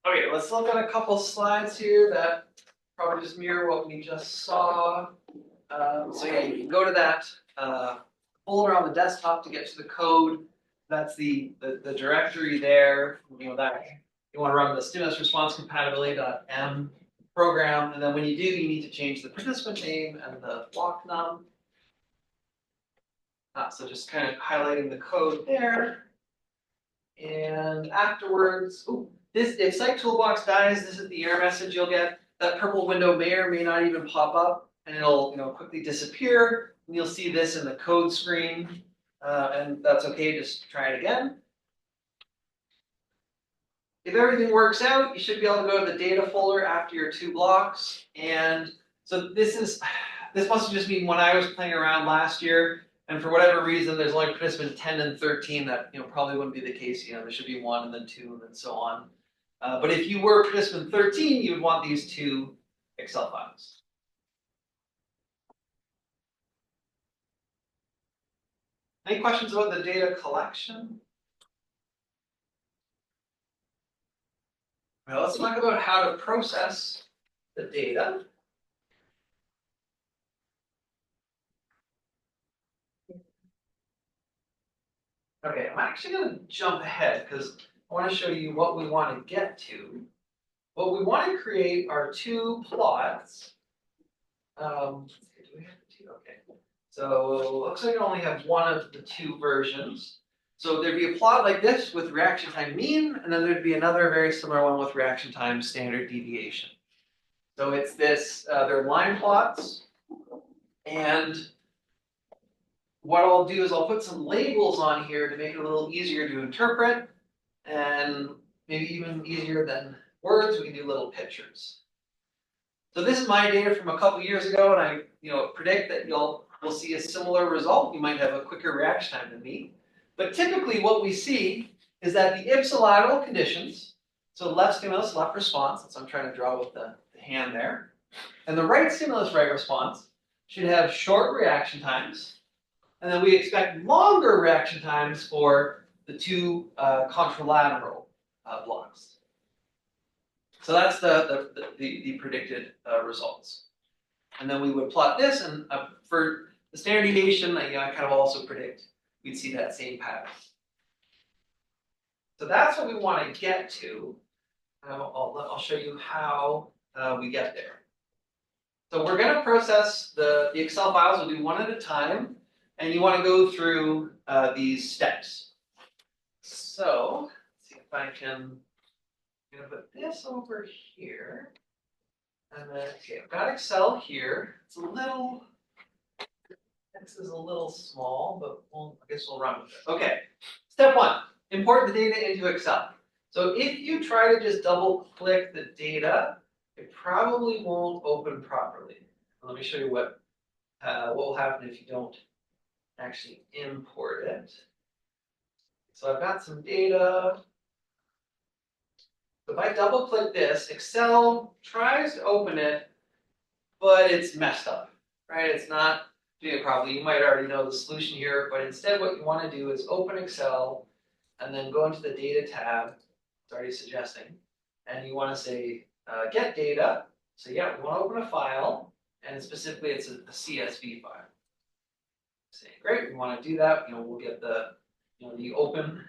Okay, let's look at a couple slides here that probably just mirror what we just saw. So yeah, you can go to that folder on the desktop to get to the code. That's the directory there. You know that you want to run the stimulus response compatibility.m program, and then when you do, you need to change the participant name and the block num. So just kind of highlighting the code there. And afterwards, this if Site Toolbox dies, this is the error message you'll get. That purple window may or may not even pop up, and it'll quickly disappear. And you'll see this in the code screen, and that's okay. Just try it again. If everything works out, you should be able to go to the data folder after your 2 blocks. And so this must just mean when I was playing around last year, and for whatever reason, there's only participant 10 and 13. That probably wouldn't be the case. There should be 1 and then 2 and then so on. But if you were participant 13, you would want these 2 Excel files. Any questions about the data collection? Well, let's talk about how to process the data. Okay, I'm actually going to jump ahead because I want to show you what we want to get to. What we want to create are 2 plots. Do we have 2? Okay. So it looks like I only have one of the 2 versions. So there'd be a plot like this with reaction time mean, and then there'd be another very similar one with reaction time standard deviation. So it's this, they're line plots, and what I'll do is I'll put some labels on here to make it a little easier to interpret, and maybe even easier than words, we can do little pictures. So this is my data from a couple years ago, and I predict that we'll see a similar result. You might have a quicker reaction time than me. But typically what we see is that the ipsilateral conditions, so left stimulus, left response, that's what I'm trying to draw with the hand there, and the right stimulus, right response should have short reaction times, and then we expect longer reaction times for the 2 contralateral blocks. So that's the predicted results. And then we would plot this, and for the standard deviation, I kind of also predict we'd see that same pattern. So that's what we want to get to. I'll show you how we get there. So we're going to process the Excel files. We'll do one at a time, and you want to go through these steps. So let's see if I can. I'm going to put this over here. And then, okay, I've got Excel here. It's a little, this is a little small, but I guess we'll run with it. Okay, step 1, import the data into Excel. So if you try to just double click the data, it probably won't open properly. Let me show you what will happen if you don't actually import it. So I've got some data. If I double click this, Excel tries to open it, but it's messed up, right? It's not doing it properly. You might already know the solution here, but instead what you want to do is open Excel and then go into the data tab. It's already suggesting. And you want to say get data. So yeah, we want to open a file, and specifically it's a CSV file. Say great, we want to do that. We'll get the the open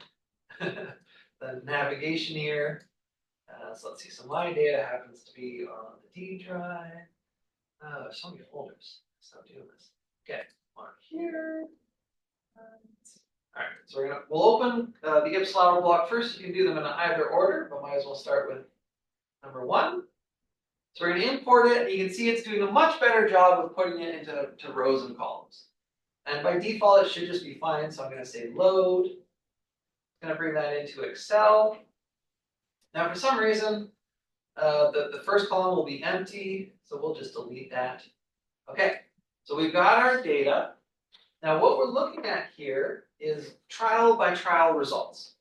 the navigation here. So let's see. So my data happens to be on the D drive. There's so many folders. Stop doing this. Okay, on here. All right, so we'll open the ipsilateral block first. You can do them in either order, but might as well start with number 1. So we're going to import it, and you can see it's doing a much better job of putting it into rows and columns. And by default, it should just be fine. So I'm going to say load. I'm going to bring that into Excel. Now, for some reason, The first column will be empty, so we'll just delete that. Okay, so we've got our data. Now what we're looking at here is trial by trial results.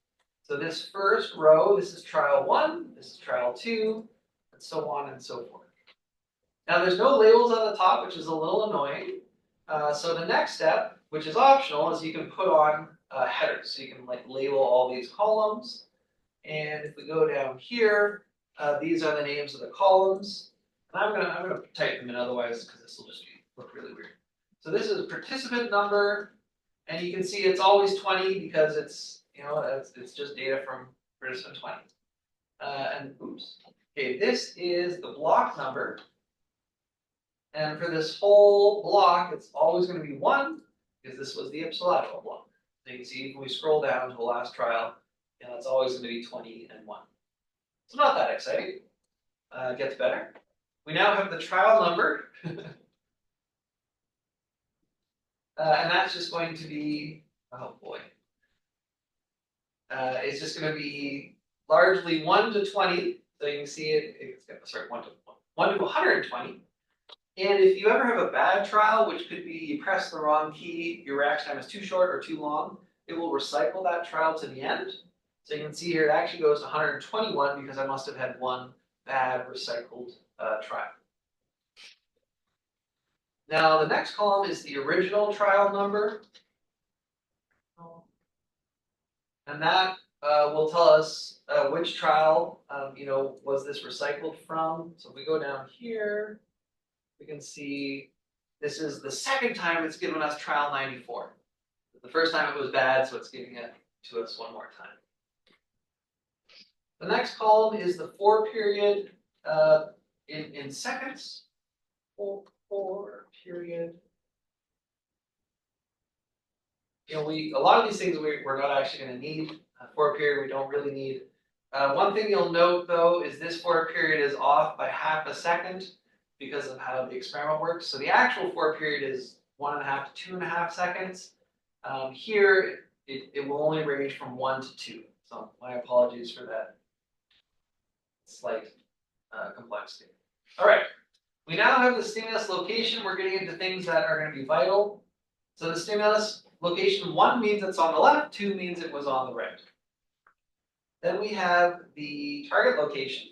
So this first row, this is trial 1, this is trial 2, and so on and so forth. Now there's no labels on the top, which is a little annoying. So the next step, which is optional, is you can put on headers. So you can like label all these columns. And if we go down here, these are the names of the columns. And I'm gonna type them in otherwise because this will just look really weird. So this is participant number, and you can see it's always 20 because it's it's just data from participant 20. And oops. Okay, this is the block number. And for this whole block, it's always going to be 1 because this was the ipsilateral block. So you can see when we scroll down to the last trial, it's always going to be 20 and 1. So not that exciting. It gets better. We now have the trial number. And that's just going to be, oh boy. It's just going to be largely 1 to 20. So you can see it's sorry, 1 to 120. And if you ever have a bad trial, which could be you press the wrong key, your reaction time is too short or too long, it will recycle that trial to the end. So you can see here it actually goes to 121 because I must have had one bad recycled trial. Now the next column is the original trial number. And that will tell us which trial was this recycled from. So if we go down here, we can see this is the second time it's given us trial 94. The first time it was bad, so it's giving it to us one more time. The next column is the 4 period in seconds. 4 period. A lot of these things we're not actually going to need. 4 period we don't really need. One thing you'll note though is this 4 period is off by half a second because of how the experiment works. So the actual 4 period is 1.5 to 2.5 seconds. Here it will only range from 1 to 2. So my apologies for that slight complexity. All right, we now have the stimulus location. We're getting into things that are going to be vital. So the stimulus location 1 means it's on the left, 2 means it was on the right. Then we have the target location.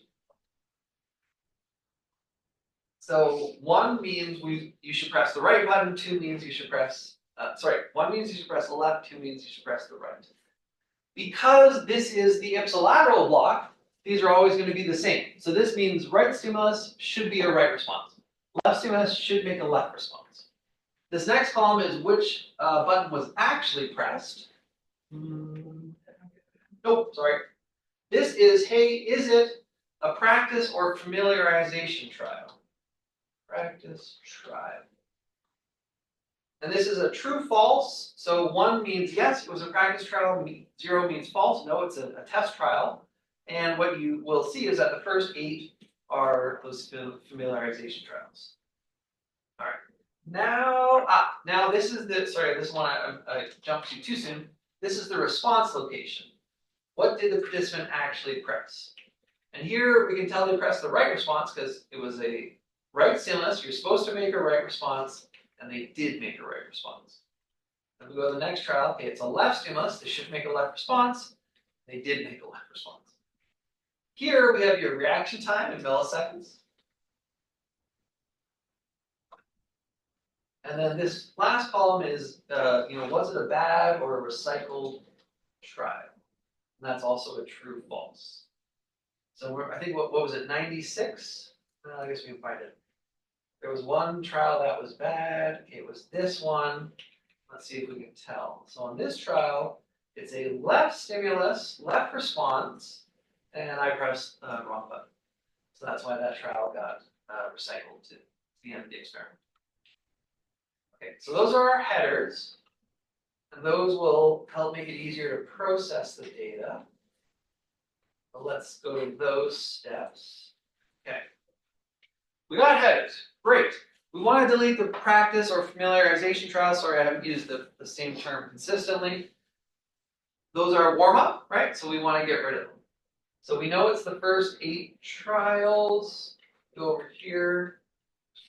So 1 means you should press the right button, 2 means you should press, 1 means you should press the left, 2 means you should press the right. Because this is the ipsilateral block, these are always going to be the same. So this means right stimulus should be a right response. Left stimulus should make a left response. This next column is which button was actually pressed. Nope, sorry. This is, hey, is it a practice or familiarization trial? Practice trial. And this is a true false. So 1 means yes, it was a practice trial. 0 means false. No, it's a test trial. And what you will see is that the first 8 are those familiarization trials. All right. Now this is this one I jumped to too soon. This is the response location. What did the participant actually press? And here we can tell they pressed the right response because it was a right stimulus. You're supposed to make a right response, and they did make a right response. Then we go to the next trial. Okay, it's a left stimulus. They should make a left response. They did make a left response. Here we have your reaction time in milliseconds. And then this last column is, was it a bad or a recycled trial? And that's also a true false. So I think, what was it, 96? I guess we can find it. There was one trial that was bad. Okay, it was this one. Let's see if we can tell. So on this trial, it's a left stimulus, left response, and I pressed the wrong button. So that's why that trial got recycled to the end of the experiment. Okay, so those are our headers. And those will help make it easier to process the data. But let's go to those steps. Okay. We got headers. Great. We want to delete the practice or familiarization trial. Sorry, I haven't used the same term consistently. Those are warm up, right? So we want to get rid of them. So we know it's the first 8 trials. Go over here,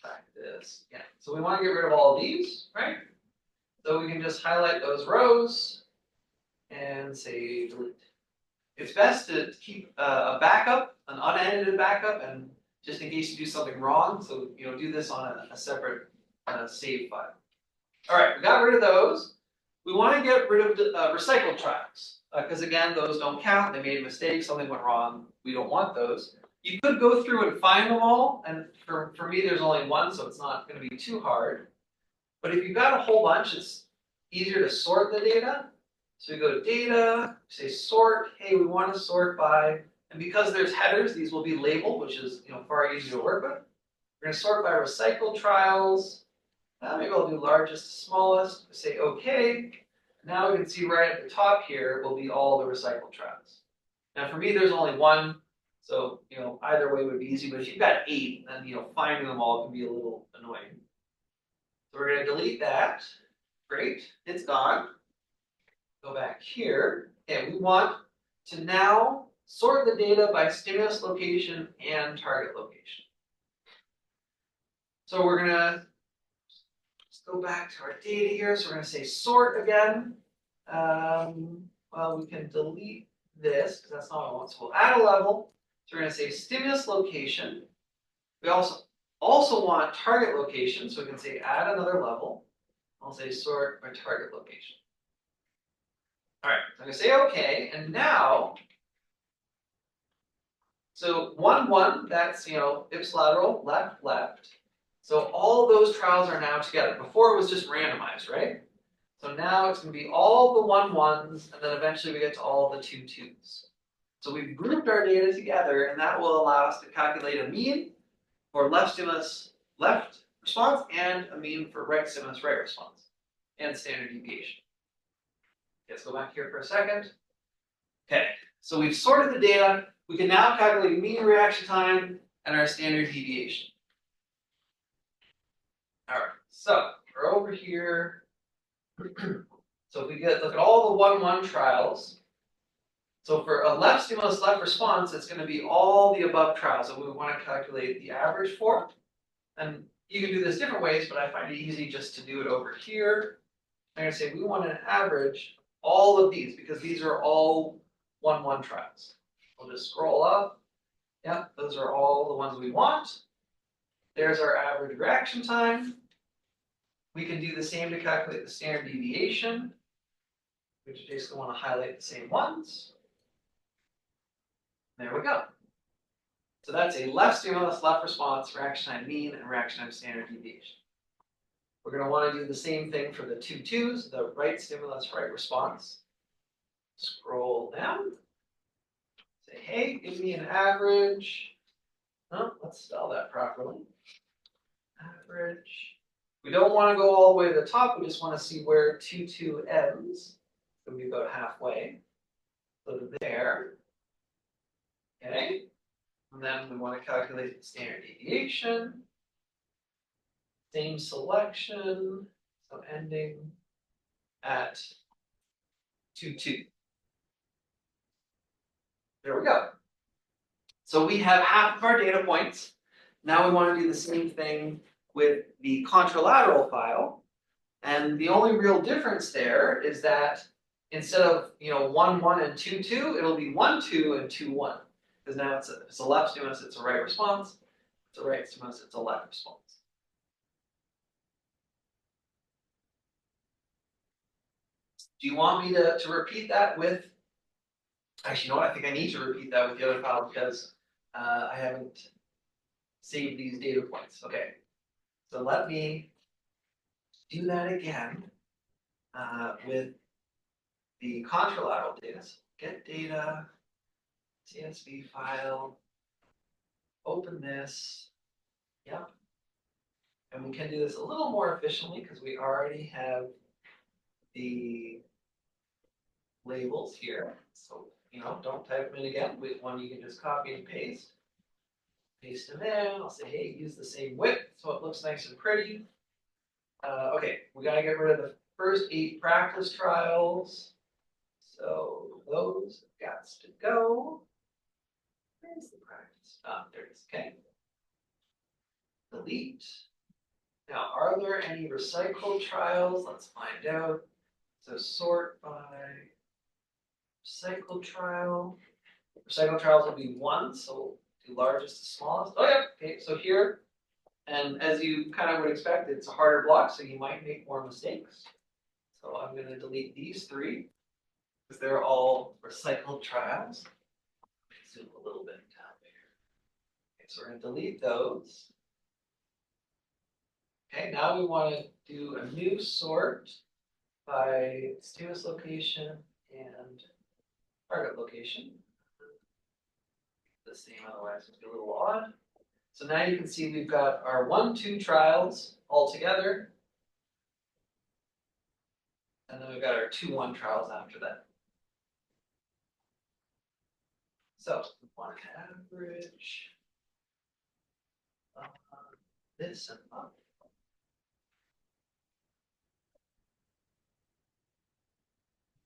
back this, yeah. So we want to get rid of all of these, right? So we can just highlight those rows and say delete. It's best to keep a backup, an unedited backup, and just in case you do something wrong. So do this on a separate save file. All right, we got rid of those. We want to get rid of the recycled tracks because again, those don't count. They made a mistake, something went wrong. We don't want those. You could go through and find them all, and for me, there's only one, so it's not going to be too hard. But if you've got a whole bunch, it's easier to sort the data. So we go to data, say sort. Hey, we want to sort by, and because there's headers, these will be labeled, which is far easier to work with. We're going to sort by recycled trials. Maybe I'll do largest to smallest. Say OK. Now we can see right at the top here will be all the recycled trials. Now for me, there's only one, so either way would be easy. But if you've got 8, then finding them all can be a little annoying. So we're going to delete that. Great, it's gone. Go back here, and we want to now sort the data by stimulus location and target location. So we're gonna just go back to our data here. So we're gonna say sort again. Well, we can delete this because that's not what I want. So we'll add a level. So we're gonna say stimulus location. We also want target location, so we can say add another level. I'll say sort by target location. All right, so I'm gonna say OK, and now, so 1, 1, that's ipsilateral, left, left. So all those trials are now together. Before it was just randomized, right? So now it's gonna be all the 1, 1s, and then eventually we get to all the 2, 2s. So we've grouped our data together, and that will allow us to calculate a mean for left stimulus left response and a mean for right stimulus right response and standard deviation. Let's go back here for a second. Okay, so we've sorted the data. We can now calculate mean reaction time and our standard deviation. All right, so we're over here. So if we look at all the 1, 1 trials. So for a left stimulus left response, it's going to be all the above trials that we want to calculate the average for. And you can do this different ways, but I find it easy just to do it over here. I'm going to say we want an average all of these because these are all 1, 1 trials. We'll just scroll up. Yep, those are all the ones we want. There's our average reaction time. We can do the same to calculate the standard deviation. We just basically want to highlight the same ones. There we go. So that's a left stimulus, left response, reaction time mean, and reaction time standard deviation. We're going to want to do the same thing for the 2, 2s, the right stimulus, right response. Scroll down. Say, hey, give me an average. Oh, let's spell that properly. Average. We don't want to go all the way to the top. We just want to see where 2, 2 ends. So we about halfway. So there. Okay. And then we want to calculate the standard deviation. Same selection. So ending at 2, 2. There we go. So we have half of our data points. Now we want to do the same thing with the contralateral file. And the only real difference there is that instead of 1, 1, and 2, 2, it'll be 1, 2, and 2, 1. Because now it's a left stimulus, it's a right response. It's a right stimulus, it's a left response. Do you want me to repeat that with? Actually, you know what? I think I need to repeat that with the other file because I haven't saved these data points. Okay, so let me do that again with the contralateral data. So get data, CSV file, open this. Yep. And we can do this a little more efficiently because we already have the labels here. So, don't type them in again. With one, you can just copy and paste. Paste them in. I'll say, hey, use the same width so it looks nice and pretty. Okay, we got to get rid of the first 8 practice trials. So those got to go. Where's the practice? Ah, there it is. Okay. Delete. Now, are there any recycled trials? Let's find out. So sort by recycled trial. Recycled trials will be 1, so we'll do largest to smallest. Oh yeah, okay, so here, and as you kind of would expect, it's a harder block, so you might make more mistakes. So I'm going to delete these 3 because they're all recycled trials. Zoom a little bit down here. Okay, so we're going to delete those. Okay, now we want to do a new sort by stimulus location and target location. The same, otherwise it would be a little odd. So now you can see we've got our 1, 2 trials all together. And then we've got our 2, 1 trials after that. So we want to average this and up.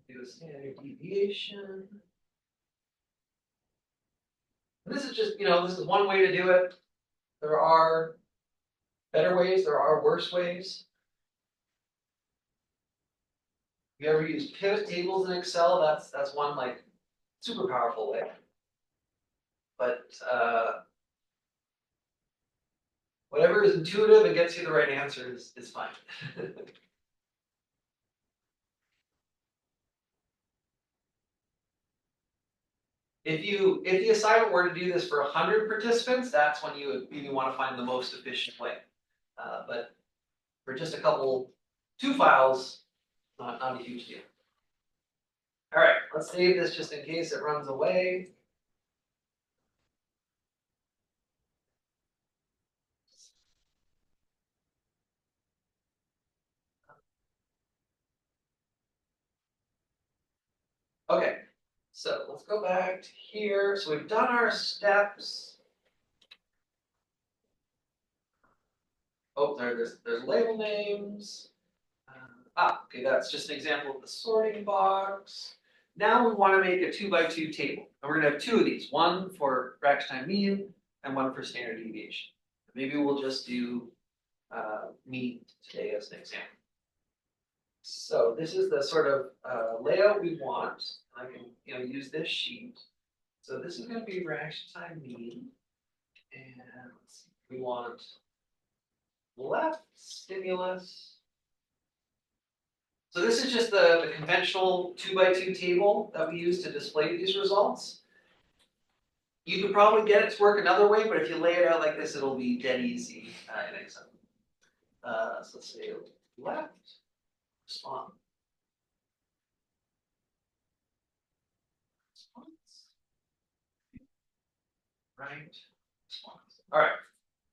Do a standard deviation. And this is just, this is one way to do it. There are better ways, there are worse ways. If you ever use pivot tables in Excel, that's one like super powerful way. But whatever is intuitive and gets you the right answer is fine. If the assignment were to do this for 100 participants, that's when you want to find the most efficient way. But for just 2 files, not a huge deal. All right, let's save this just in case it runs away. Okay, so let's go back to here. So we've done our steps. Oh, there's label names. Okay, that's just an example of the sorting box. Now we want to make a 2 by 2 table. And we're going to have 2 of these, one for fraction time mean and one for standard deviation. Maybe we'll just do mean today as an example. So this is the sort of layout we want. I can use this sheet. So this is going to be reaction time mean. And let's see, we want left stimulus. So this is just the conventional 2 by 2 table that we use to display these results. You could probably get it to work another way, but if you lay it out like this, it'll be dead easy in Excel. So let's say left response. Right response. All right.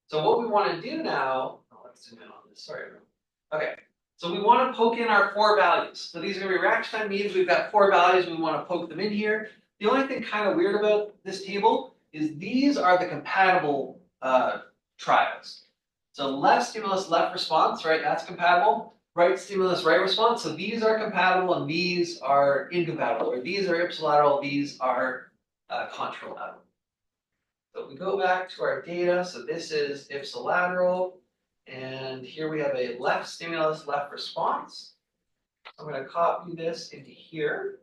So what we want to do now, let's zoom in on this. Sorry, everyone. Okay. So we want to poke in our 4 values. So these are going to be reaction time means. We've got 4 values. We want to poke them in here. The only thing kind of weird about this table is these are the compatible trials. So left stimulus, left response, right? That's compatible. Right stimulus, right response. So these are compatible and these are incompatible. Or these are ipsilateral, these are contralateral. So if we go back to our data, so this is ipsilateral. And here we have a left stimulus, left response. I'm going to copy this into here.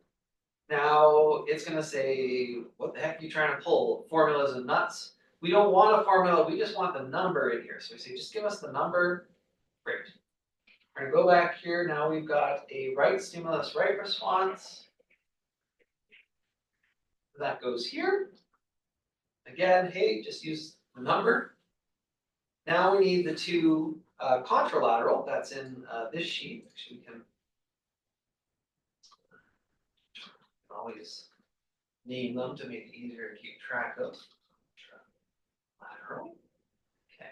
Now it's going to say, what the heck are you trying to pull? Formulas and nuts. We don't want a formula, we just want the number in here. So we say, just give us the number. Great. We're going to go back here. Now we've got a right stimulus, right response. That goes here. Again, hey, just use the number. Now we need the 2 contralateral. That's in this sheet. Actually, we can always name them to make it easier to keep track of. Lateral. Okay.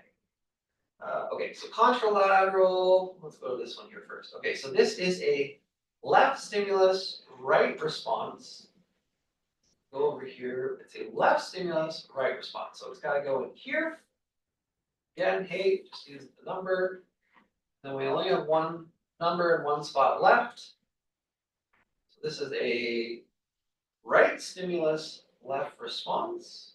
Okay, so contralateral. Let's go to this one here first. Okay, so this is a left stimulus, right response. Go over here. It's a left stimulus, right response. So it's got to go in here. Again, hey, just use the number. Then we only have 1 number and 1 spot left. So this is a right stimulus, left response.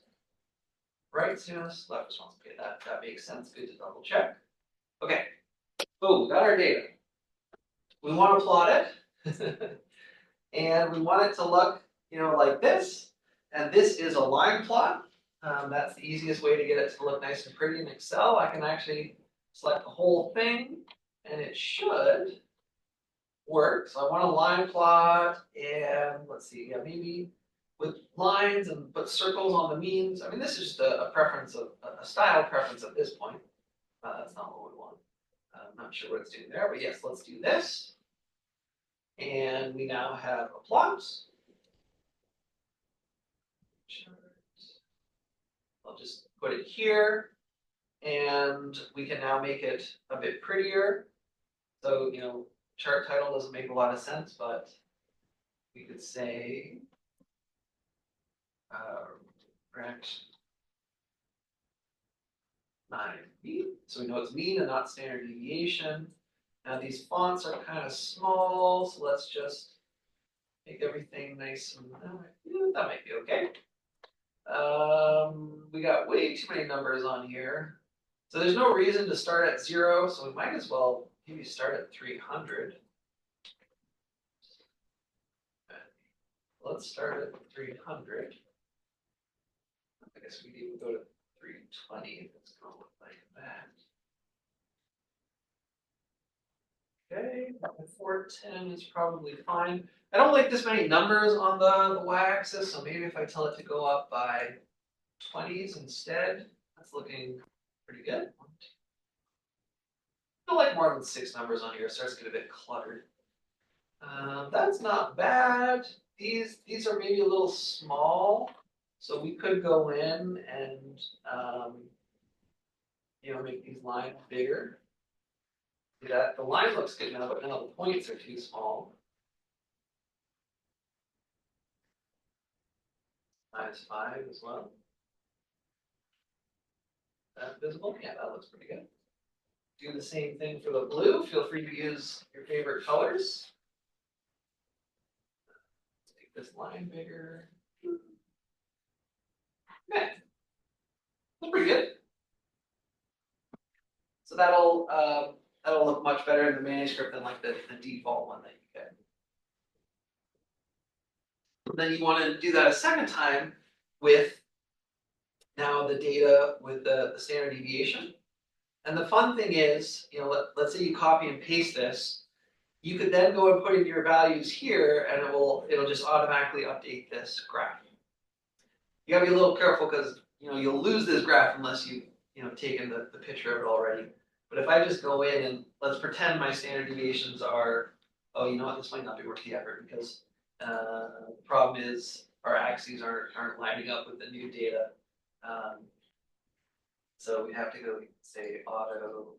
right stimulus, left response. Okay, that makes sense. Good to double check. Okay. Oh, got our data. We want to plot it. And we want it to look, like this. And this is a line plot. That's the easiest way to get it to look nice and pretty in Excel. I can actually select the whole thing, and it should work. So I want a line plot, and let's see, yeah, maybe with lines and put circles on the means. I mean, this is just a preference of a style preference at this point. That's not what we want. I'm not sure what it's doing there, but yes, let's do this. And we now have a plot. I'll just put it here, and we can now make it a bit prettier. So, chart title doesn't make a lot of sense, but we could say Rex 9 mean. So we know it's mean and not standard deviation. Now these fonts are kind of small, so let's just make everything nice and that might be okay. We got way too many numbers on here. So there's no reason to start at 0, so we might as well maybe start at 300. Let's start at 300. I guess we can even go to 320 if it's going to look like that. Okay, 410 is probably fine. I don't like this many numbers on the y-axis, so maybe if I tell it to go up by 20s instead, that's looking pretty good. I don't like more than 6 numbers on here. It starts to get a bit cluttered. That's not bad. These are maybe a little small, so we could go in and make these lines bigger. See that the line looks good now, but now the points are too small. -5 as well. That visible? Yeah, that looks pretty good. Do the same thing for the blue. Feel free to use your favorite colors. Let's make this line bigger. Okay. That's pretty good. So that'll look much better in the manuscript than like the default one that you get. Then you want to do that a second time with now the data with the standard deviation. And the fun thing is, let's say you copy and paste this, you could then go and put in your values here, and it'll just automatically update this graph. You gotta be a little careful because you'll lose this graph unless you've taken the picture of it already. But if I just go in and let's pretend my standard deviations are, oh, you know what, this might not be worth the effort because the problem is our axes aren't lining up with the new data. So we have to go say auto,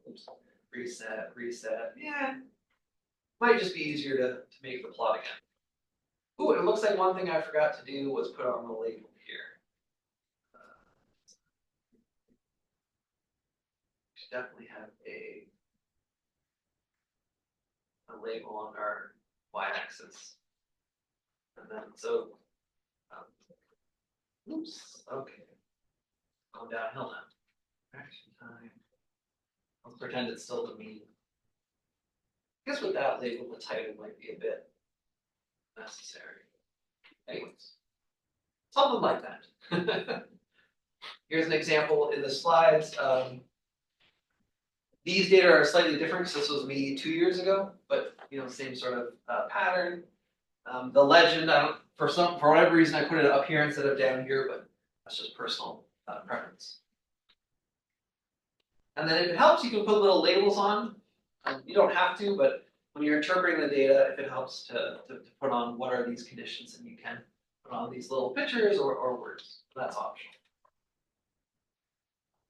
reset. Yeah, might just be easier to make the plot again. Ooh, it looks like one thing I forgot to do was put on the label here. Should definitely have a label on our y-axis. And then oops, okay. Going downhill now. Action time. Let's pretend it's still the mean. I guess with that label, the title might be a bit necessary. Anyways, something like that. Here's an example in the slides. These data are slightly different because this was me 2 years ago, but same sort of pattern. The legend, for whatever reason, I put it up here instead of down here, but that's just personal preference. And then if it helps, you can put little labels on. You don't have to, but when you're interpreting the data, if it helps to put on what are these conditions, and you can put on these little pictures or words. That's optional.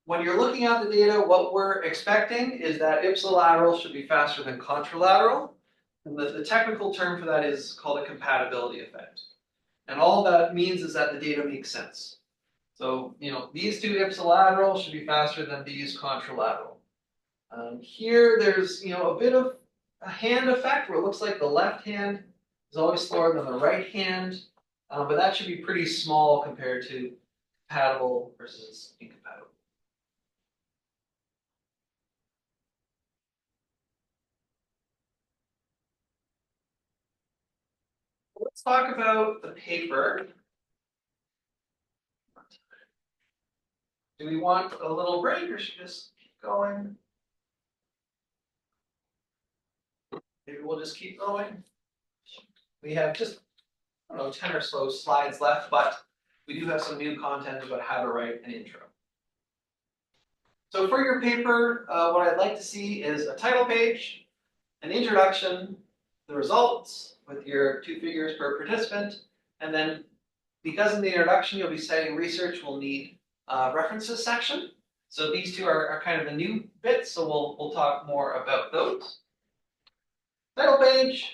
When you're looking at the data, what we're expecting is that ipsilateral should be faster than contralateral. And the technical term for that is called a compatibility effect. And all that means is that the data makes sense. So, these two ipsilateral should be faster than these contralateral. Here, there's, a bit of a hand effect where it looks like the left hand is always slower than the right hand. But that should be pretty small compared to compatible versus incompatible. Let's talk about the paper. Do we want a little break or should we just keep going? Maybe we'll just keep going. We have just, I don't know, 10 or so slides left, but we do have some new content about how to write an intro. So for your paper, what I'd like to see is a title page, an introduction, the results with your 2 figures per participant, and then because in the introduction you'll be citing research, we'll need references section. So these 2 are kind of the new bits, so we'll talk more about those. Title page,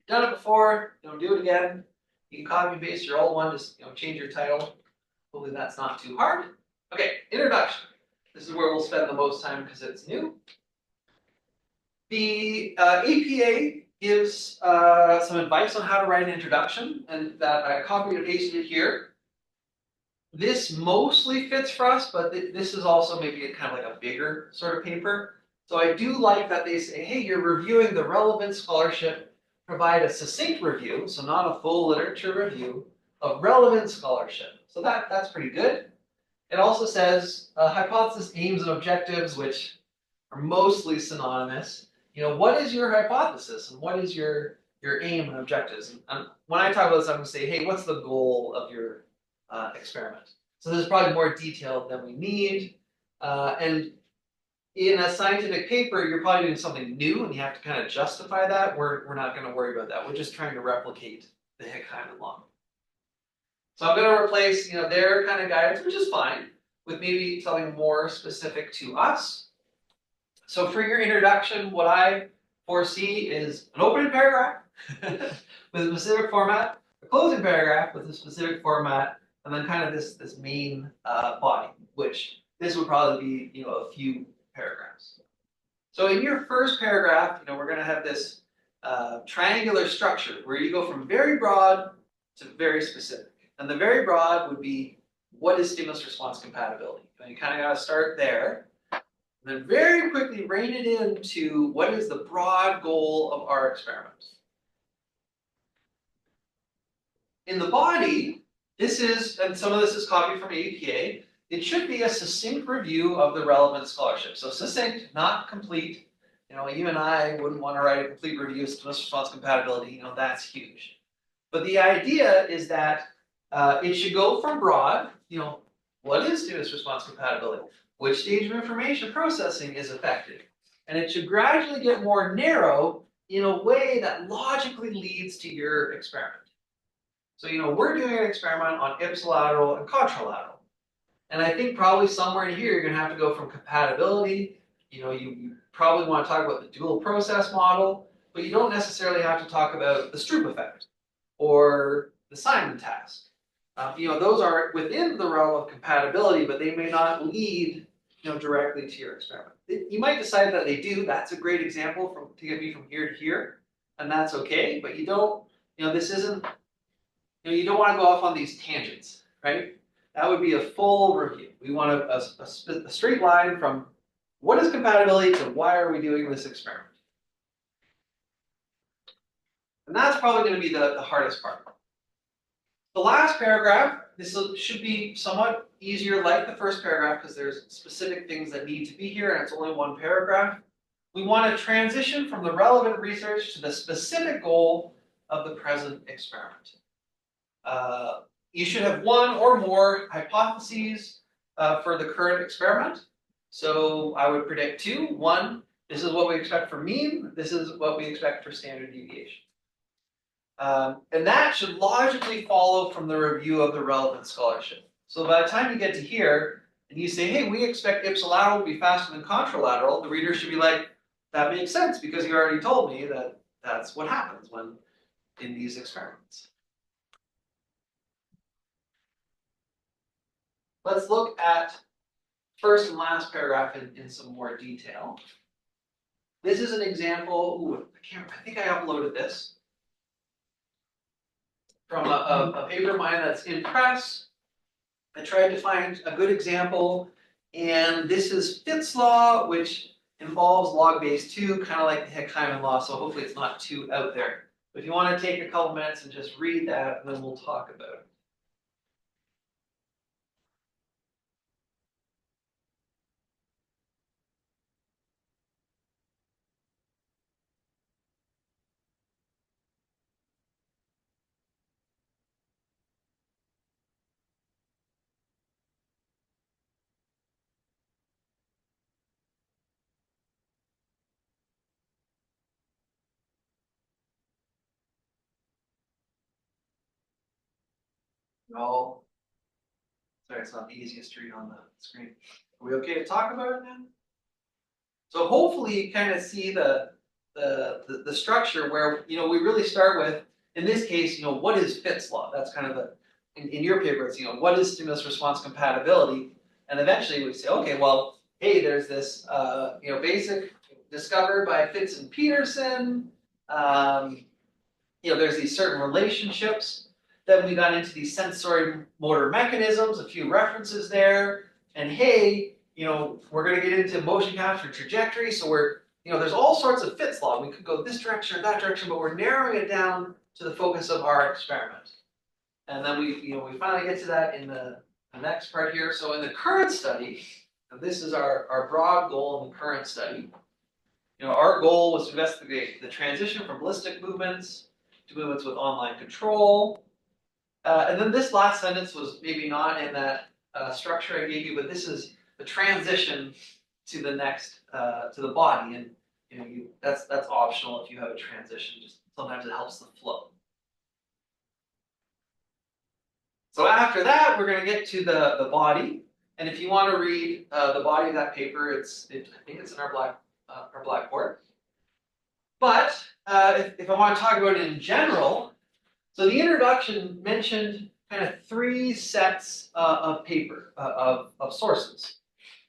done it before, don't do it again. You can copy and paste your old one, just change your title. Hopefully that's not too hard. Okay, introduction. This is where we'll spend the most time because it's new. The APA gives some advice on how to write an introduction, and that I copied and pasted it here. This mostly fits for us, but this is also maybe kind of like a bigger sort of paper. So I do like that they say, hey, you're reviewing the relevant scholarship, provide a succinct review, so not a full literature review, of relevant scholarship. So that's pretty good. It also says hypothesis, aims, and objectives, which are mostly synonymous. What is your hypothesis and what is your aim and objectives? And when I talk about this, I'm going to say, hey, what's the goal of your experiment? So this is probably more detailed than we need. And in a scientific paper, you're probably doing something new and you have to kind of justify that. We're not going to worry about that. We're just trying to replicate the Hick-Hyman law. So I'm going to replace, their kind of guidance, which is fine, with maybe something more specific to us. So for your introduction, what I foresee is an opening paragraph with a specific format, a closing paragraph with a specific format, and then kind of this main body, which this would probably be, a few paragraphs. So in your first paragraph, we're going to have this triangular structure where you go from very broad to very specific. And the very broad would be, what is stimulus response compatibility? And you kind of got to start there. And then very quickly rein it into what is the broad goal of our experiment. In the body, this is, and some of this is copied from APA, it should be a succinct review of the relevant scholarship. So succinct, not complete. You and I wouldn't want to write a complete review of stimulus response compatibility. That's huge. But the idea is that it should go from broad, what is stimulus response compatibility? Which stage of information processing is affected? And it should gradually get more narrow in a way that logically leads to your experiment. So, we're doing an experiment on ipsilateral and contralateral. And I think probably somewhere in here, you're going to have to go from compatibility. You probably want to talk about the dual process model, but you don't necessarily have to talk about the Stroop effect or the Simon task. Those are within the realm of compatibility, but they may not lead, directly to your experiment. You might decide that they do. That's a great example to get me from here to here, and that's okay. But you don't, this isn't, you don't want to go off on these tangents, right? That would be a full review. We want a straight line from what is compatibility to why are we doing this experiment. And that's probably going to be the hardest part. The last paragraph, this should be somewhat easier like the first paragraph because there's specific things that need to be here and it's only one paragraph. We want to transition from the relevant research to the specific goal of the present experiment. You should have one or more hypotheses for the current experiment. So I would predict 2. 1, this is what we expect for mean. This is what we expect for standard deviation. And that should logically follow from the review of the relevant scholarship. So by the time you get to here, and you say, hey, we expect ipsilateral to be faster than contralateral, the reader should be like, that makes sense because you already told me that that's what happens when in these experiments. Let's look at first and last paragraph in some more detail. This is an example, I think I uploaded this from a paper of mine that's in press. I tried to find a good example, and this is Fitt's law, which involves log base 2, kind of like the Heck-Hyman law, so hopefully it's not too out there. But if you want to take a couple minutes and just read that, then we'll talk about it. No, sorry, it's not the easiest to read on the screen. Are we okay to talk about it now? So hopefully you kind of see the structure where, you know, we really start with, in this case, you know, what is Fitt's law? That's kind of the, in your paper, it's, you know, what is stimulus response compatibility? And eventually we say, okay, well, hey, there's this, you know, basic discovered by Fitts and Peterson. You know, there's these certain relationships. Then we got into these sensory motor mechanisms, a few references there. And hey, you know, we're going to get into motion capture trajectory. So we're, you know, there's all sorts of Fitt's law. We could go this direction or that direction, but we're narrowing it down to the focus of our experiment. And then we, you know, we finally get to that in the next part here. So in the current study, and this is our broad goal in the current study. You know, our goal was to investigate the transition from ballistic movements to movements with online control. And then this last sentence was maybe not in that structure I gave you, but this is the transition to the next, to the body. And you know, that's optional if you have a transition. Just sometimes it helps the flow. So after that, we're going to get to the body. And if you want to read the body of that paper, I think it's in our blackboard. But if I want to talk about it in general, so the introduction mentioned kind of 3 sets of paper, of sources.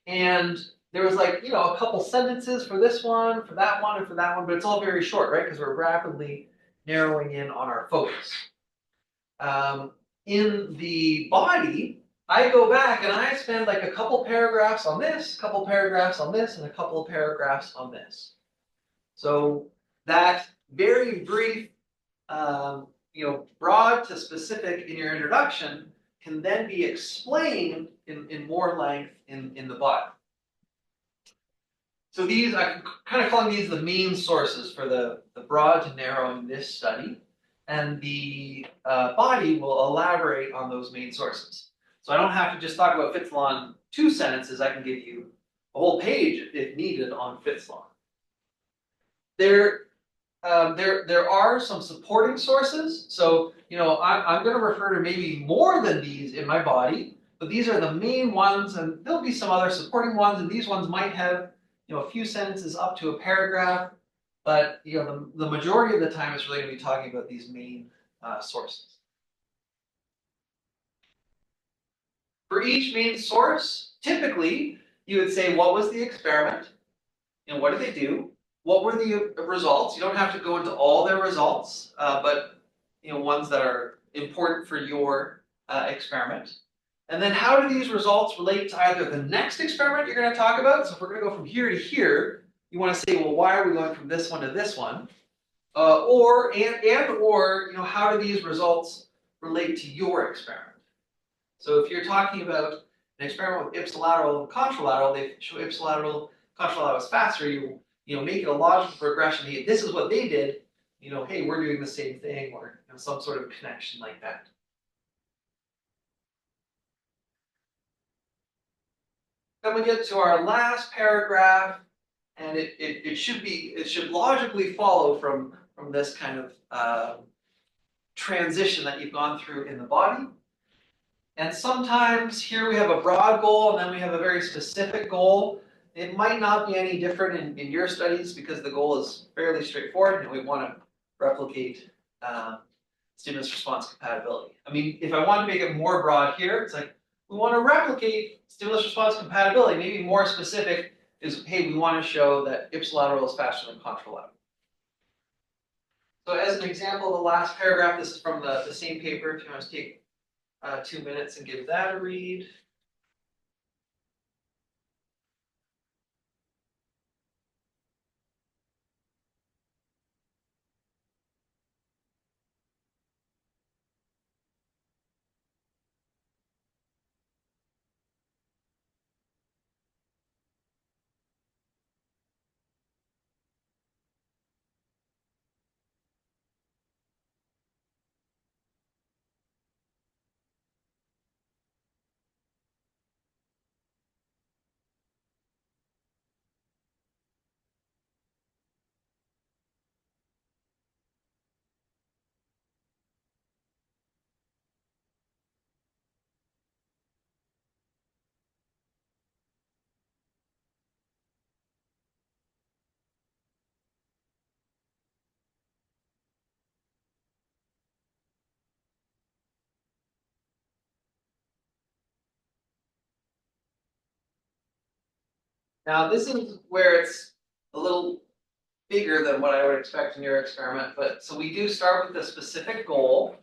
And there was like, you know, a couple sentences for this one, for that one, and for that one, but it's all very short, right? Because we're rapidly narrowing in on our focus. In the body, I go back and I spend like a couple paragraphs on this, a couple paragraphs on this, and a couple of paragraphs on this. So that very brief, you know, broad to specific in your introduction can then be explained in more length in the body. So these, I'm kind of calling these the main sources for the broad to narrow in this study. And the body will elaborate on those main sources. So I don't have to just talk about Fitt's law in 2 sentences. I can give you a whole page if needed on Fitt's law. There are some supporting sources. So, you know, I'm going to refer to maybe more than these in my body, but these are the main ones, and there'll be some other supporting ones, and these ones might have, you know, a few sentences up to a paragraph, but, you know, the majority of the time it's really going to be talking about these main sources. For each main source, typically, you would say, what was the experiment? You know, what did they do? What were the results? You don't have to go into all their results, but you know, ones that are important for your experiment. And then how do these results relate to either the next experiment you're going to talk about? So if we're going to go from here to here, you want to say, well, why are we going from this one to this one? Or you know, how do these results relate to your experiment? So if you're talking about an experiment with ipsilateral and contralateral, they show ipsilateral, contralateral is faster. You know, make it a logical progression. Hey, this is what they did. You know, hey, we're doing the same thing, or you know, some sort of connection like that. Then we get to our last paragraph, and it should logically follow from this kind of transition that you've gone through in the body. And sometimes here we have a broad goal, and then we have a very specific goal. It might not be any different in your studies because the goal is fairly straightforward, and we want to replicate stimulus response compatibility. I mean, if I want to make it more broad here, it's like we want to replicate stimulus response compatibility. Maybe more specific is, hey, we want to show that ipsilateral is faster than contralateral. So as an example, the last paragraph, this is from the same paper, if you want to take 2 minutes and give that a read. Now, this is where it's a little bigger than what I would expect in your experiment, but so we do start with a specific goal,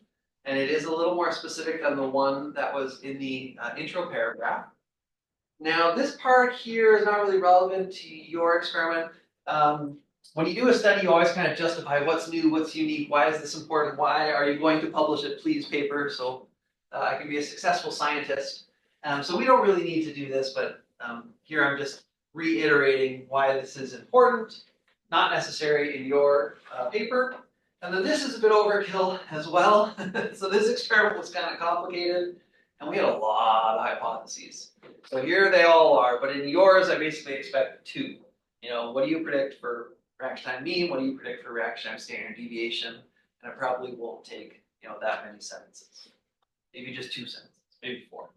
and it is a little more specific than the one that was in the intro paragraph. Now, this part here is not really relevant to your experiment. When you do a study, you always kind of justify what's new, what's unique, why is this important, why are you going to publish it, please, paper, so I can be a successful scientist. So we don't really need to do this, but here I'm just reiterating why this is important, not necessary in your paper. And then this is a bit overkill as well. So this experiment was kind of complicated, and we had a lot of hypotheses. So here they all are, but in yours, I basically expect 2. You know, what do you predict for reaction time mean? What do you predict for reaction time standard deviation? And it probably won't take, that many sentences. Maybe just 2 sentences, maybe 4.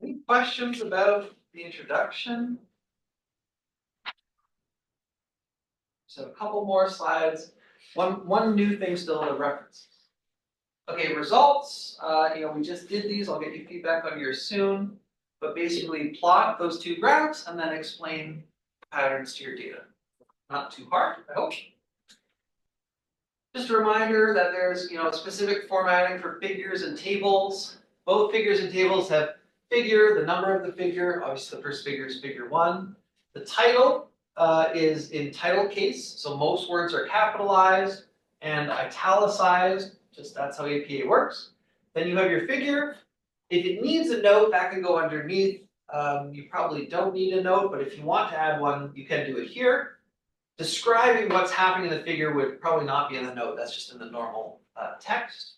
Any questions about the introduction? So a couple more slides. One new thing still in the references. Okay, results. We just did these. I'll get you feedback on yours soon. But basically plot those 2 graphs and then explain patterns to your data. Not too hard, I hope. Just a reminder that there's specific formatting for figures and tables. Both figures and tables have figure, the number of the figure. Obviously, the first figure is figure 1. The title is in title case, so most words are capitalized and italicized. Just that's how APA works. Then you have your figure. If it needs a note, that can go underneath. You probably don't need a note, but if you want to add one, you can do it here. Describing what's happening in the figure would probably not be in the note. That's just in the normal text.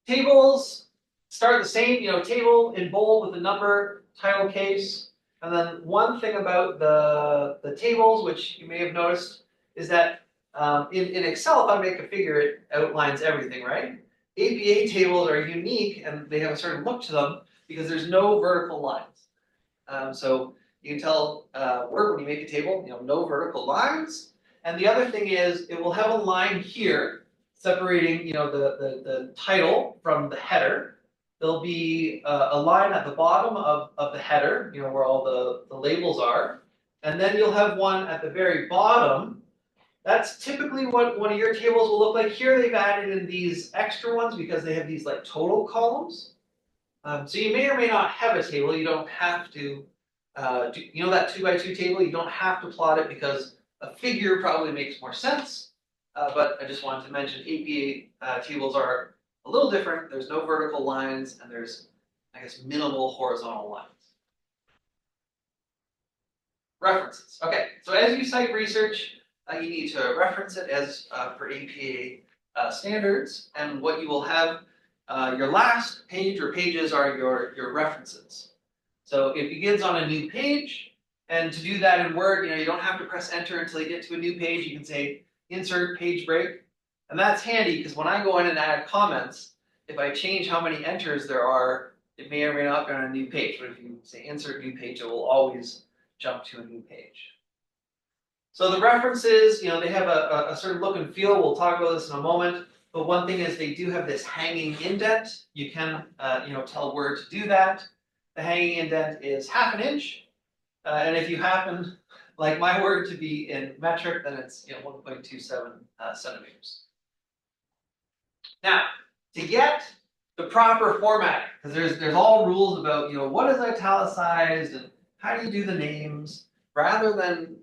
Tables start the same, table in bold with the number, title case. And then one thing about the tables, which you may have noticed, is that in Excel, if I make a figure, it outlines everything, right? APA tables are unique and they have a certain look to them because there's no vertical lines. So you can tell Word when you make a table, no vertical lines. And the other thing is it will have a line here separating, the title from the header. There'll be a line at the bottom of the header, where all the labels are. And then you'll have one at the very bottom. That's typically what one of your tables will look like. Here they've added in these extra ones because they have these like total columns. So you may or may not have a table. You don't have to, that 2x2 table, you don't have to plot it because a figure probably makes more sense. But I just wanted to mention APA tables are a little different. There's no vertical lines and there's, I guess, minimal horizontal lines. References. Okay, so as you cite research, you need to reference it as per APA standards, and what you will have, your last page or pages are your references. So it begins on a new page, and to do that in Word, you don't have to press enter until you get to a new page. You can say insert page break, and that's handy because when I go in and add comments, if I change how many enters there are, it may or may not be on a new page, but if you say insert new page, it will always jump to a new page. So the references, they have a certain look and feel. We'll talk about this in a moment. But one thing is they do have this hanging indent. You can, tell Word to do that. The hanging indent is 1/2 inch. And if you happen, like my Word, to be in metric, then it's 1.27 centimeters. Now, to get the proper formatting, because there's all rules about, what is italicized and how do you do the names, rather than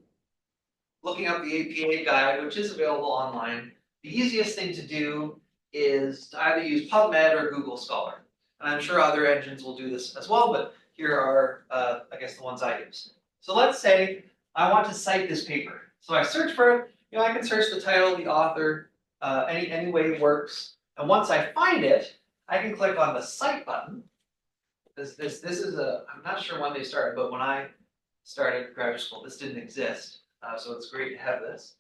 looking up the APA guide, which is available online, the easiest thing to do is to either use PubMed or Google Scholar. And I'm sure other engines will do this as well, but here are, I guess, the ones I use. So let's say I want to cite this paper. So I search for it. I can search the title, the author, any way works. And once I find it, I can click on the Cite button. This is I'm not sure when they started, but when I started graduate school, this didn't exist. So it's great to have this.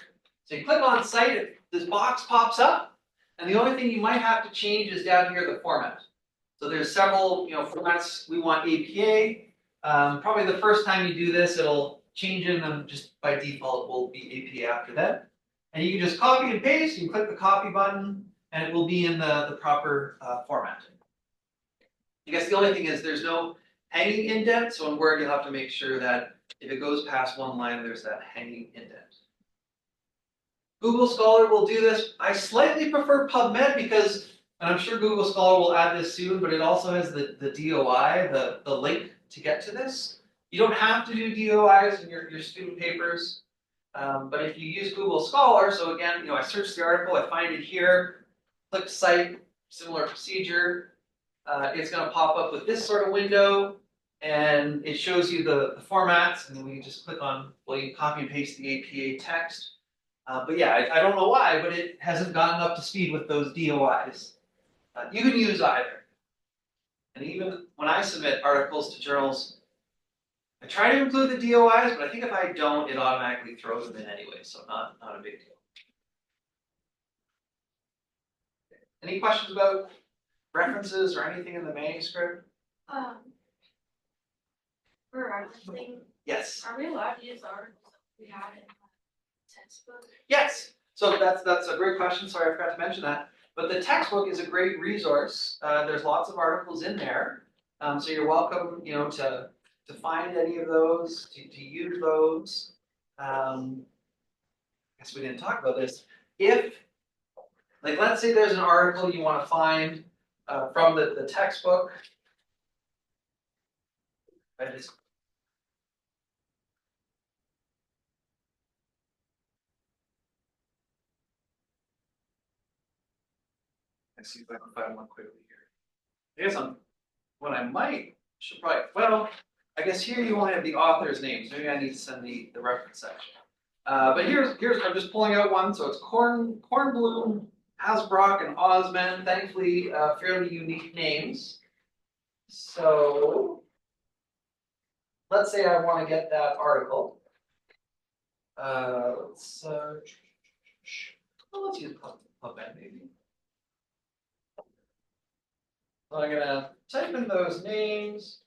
So you click on Cite, this box pops up, and the only thing you might have to change is down here the format. So there's several formats. We want APA. Probably the first time you do this, it'll change it, and then just by default it will be APA after that. And you can just copy and paste. You can click the copy button, and it will be in the proper format. I guess the only thing is there's no hanging indent, so in Word you'll have to make sure that if it goes past one line, there's that hanging indent. Google Scholar will do this. I slightly prefer PubMed because, and I'm sure Google Scholar will add this soon, but it also has the DOI, the link to get to this. You don't have to do DOIs in your student papers, but if you use Google Scholar, so again, I search the article, I find it here, click Cite, similar procedure. It's going to pop up with this sort of window, and it shows you the formats, and then we can just click on, well, you can copy and paste the APA text. But yeah, I don't know why, but it hasn't gotten up to speed with those DOIs. You can use either. And even when I submit articles to journals, I try to include the DOIs, but I think if I don't, it automatically throws them in anyway, so not a big deal. Any questions about references or anything in the manuscript? For referencing, Yes. are we allowed to use articles that we had in the textbook? Yes. So that's a great question. Sorry, I forgot to mention that. But the textbook is a great resource. There's lots of articles in there. So you're welcome, to find any of those, to use those. I guess we didn't talk about this. If, like, let's say there's an article you want to find from the textbook. Let's see if I can find one quickly here. I guess what I should probably, well, I guess here you only have the author's name, so maybe I need to send the reference section. But here's I'm just pulling out one, so it's Kornblum, Hasbrock, and Osman. Thankfully, fairly unique names. So let's say I want to get that article. Let's use PubMed maybe. So I'm gonna type in those names.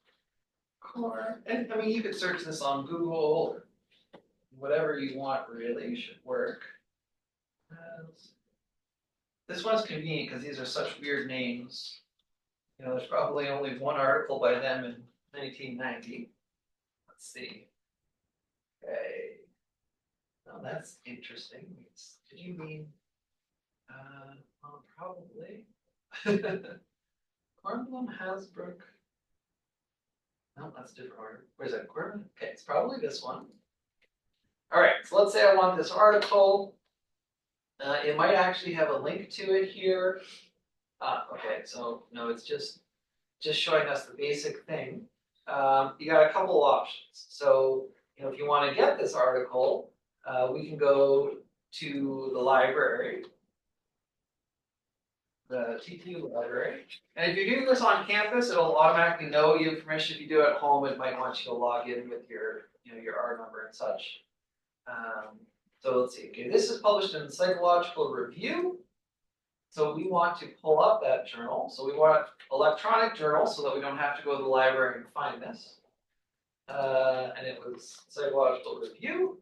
And I mean, you could search this on Google. Whatever you want really should work. This one's convenient because these are such weird names. There's probably only one article by them in 1990. Let's see. Okay. Now that's interesting. Did you mean? Well, probably. Kornblum, Hasbrook. No, that's a different order. Where's that? Kornblum? Okay, it's probably this one. All right, so let's say I want this article. It might actually have a link to it here. Okay, so no, it's just showing us the basic thing. You got a couple options. So, if you want to get this article, we can go to the library, the TTU library. And if you're doing this on campus, it'll automatically know you have permission. If you do it at home, it might want you to log in with your, your R number and such. So let's see. Okay, this is published in Psychological Review. So we want to pull up that journal. So we want electronic journal so that we don't have to go to the library and find this. And it was Psychological Review.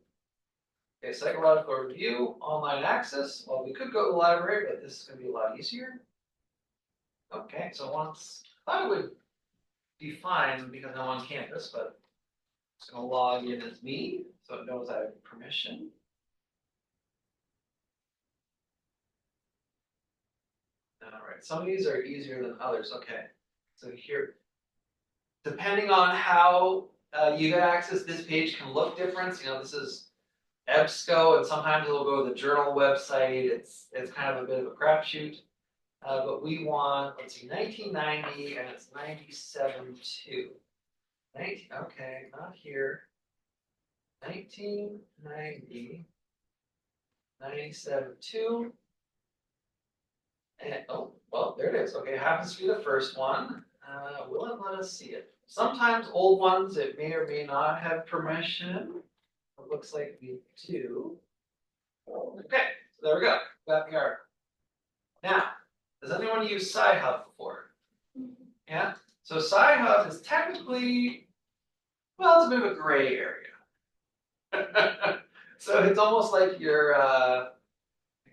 Okay, Psychological Review, online access. Well, we could go to the library, but this is going to be a lot easier. Okay, so once, I thought it would be fine because I'm on campus, but it's going to log in as me, so it knows I have permission. All right, some of these are easier than others, okay. So here, depending on how you get access, this page can look different. You know, this is EBSCO, and sometimes it'll go to the journal website. It's kind of a bit of a crapshoot. But we want, let's see, 1990, and it's 97.2. Okay, not here. 1990, 97.2. And, oh, well, there it is. Okay, happens to be the first one. Will it let us see it? Sometimes old ones, it may or may not have permission. It looks like we do. Okay, so there we go. Got the article. Now, does anyone use Sci-Hub before? Yeah? So Sci-Hub is technically, well, it's a bit of a gray area. So it's almost like your, I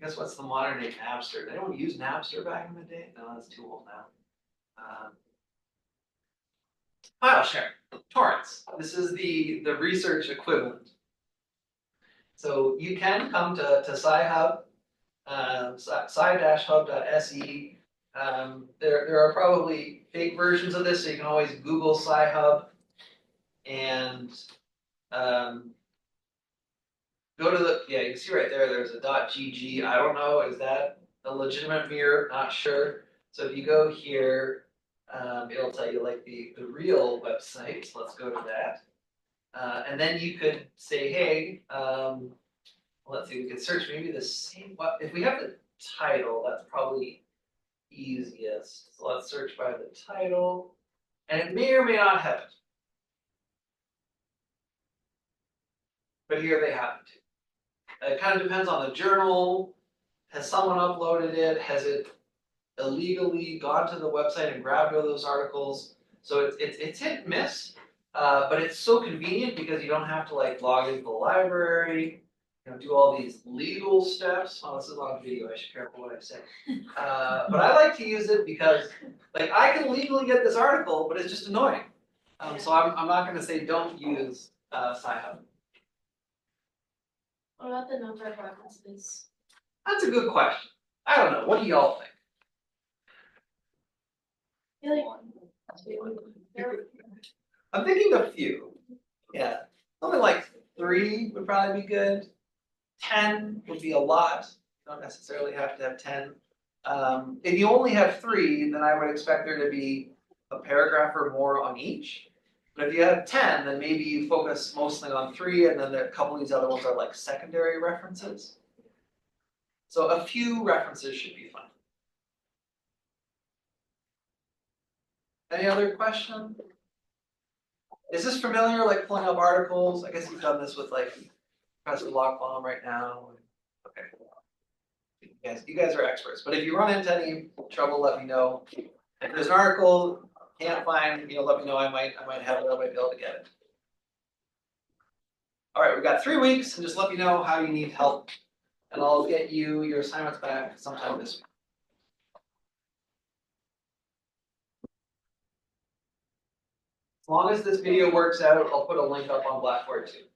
guess what's the modern day Napster? Did anyone use Napster back in the day? No, that's too old now. File sharing, torrents. This is the research equivalent. So you can come to Sci-Hub, sci-hub.se. There are probably fake versions of this, so you can always Google Sci-Hub and go to the, yeah, you can see right there, there's a .gg. I don't know, is that a legitimate mirror? Not sure. So if you go here, it'll tell you like the real website. So let's go to that. And then you could say, hey, let's see, we could search maybe the same, if we have the title, that's probably easiest. So let's search by the title, and it may or may not have it. But here they happen to. It kind of depends on the journal. Has someone uploaded it? Has it illegally gone to the website and grabbed all those articles? So it's hit and miss, but it's so convenient because you don't have to like log into the library, you know, do all these legal steps. Oh, this is on video. I should be careful what I say. But I like to use it because, like, I can legally get this article, but it's just annoying. So I'm not going to say don't use Sci-Hub. What about the number of references? That's a good question. I don't know. What do y'all think? I feel like I'm thinking a few. Yeah, something like 3 would probably be good. 10 would be a lot. You don't necessarily have to have 10. If you only have 3, then I would expect there to be a paragraph or more on each. But if you have 10, then maybe you focus mostly on 3, and then a couple of these other ones are like secondary references. So a few references should be fine. Any other question? Is this familiar, like pulling up articles? I guess you've done this with like Professor Lockbaum right now. Okay. You guys are experts, but if you run into any trouble, let me know. If there's an article can't find, let me know. I might have it. I might be able to get it. All right, we've got 3 weeks, and just let me know how you need help, and I'll get you your assignments back sometime this week. As long as this video works out, I'll put a link up on Blackboard too.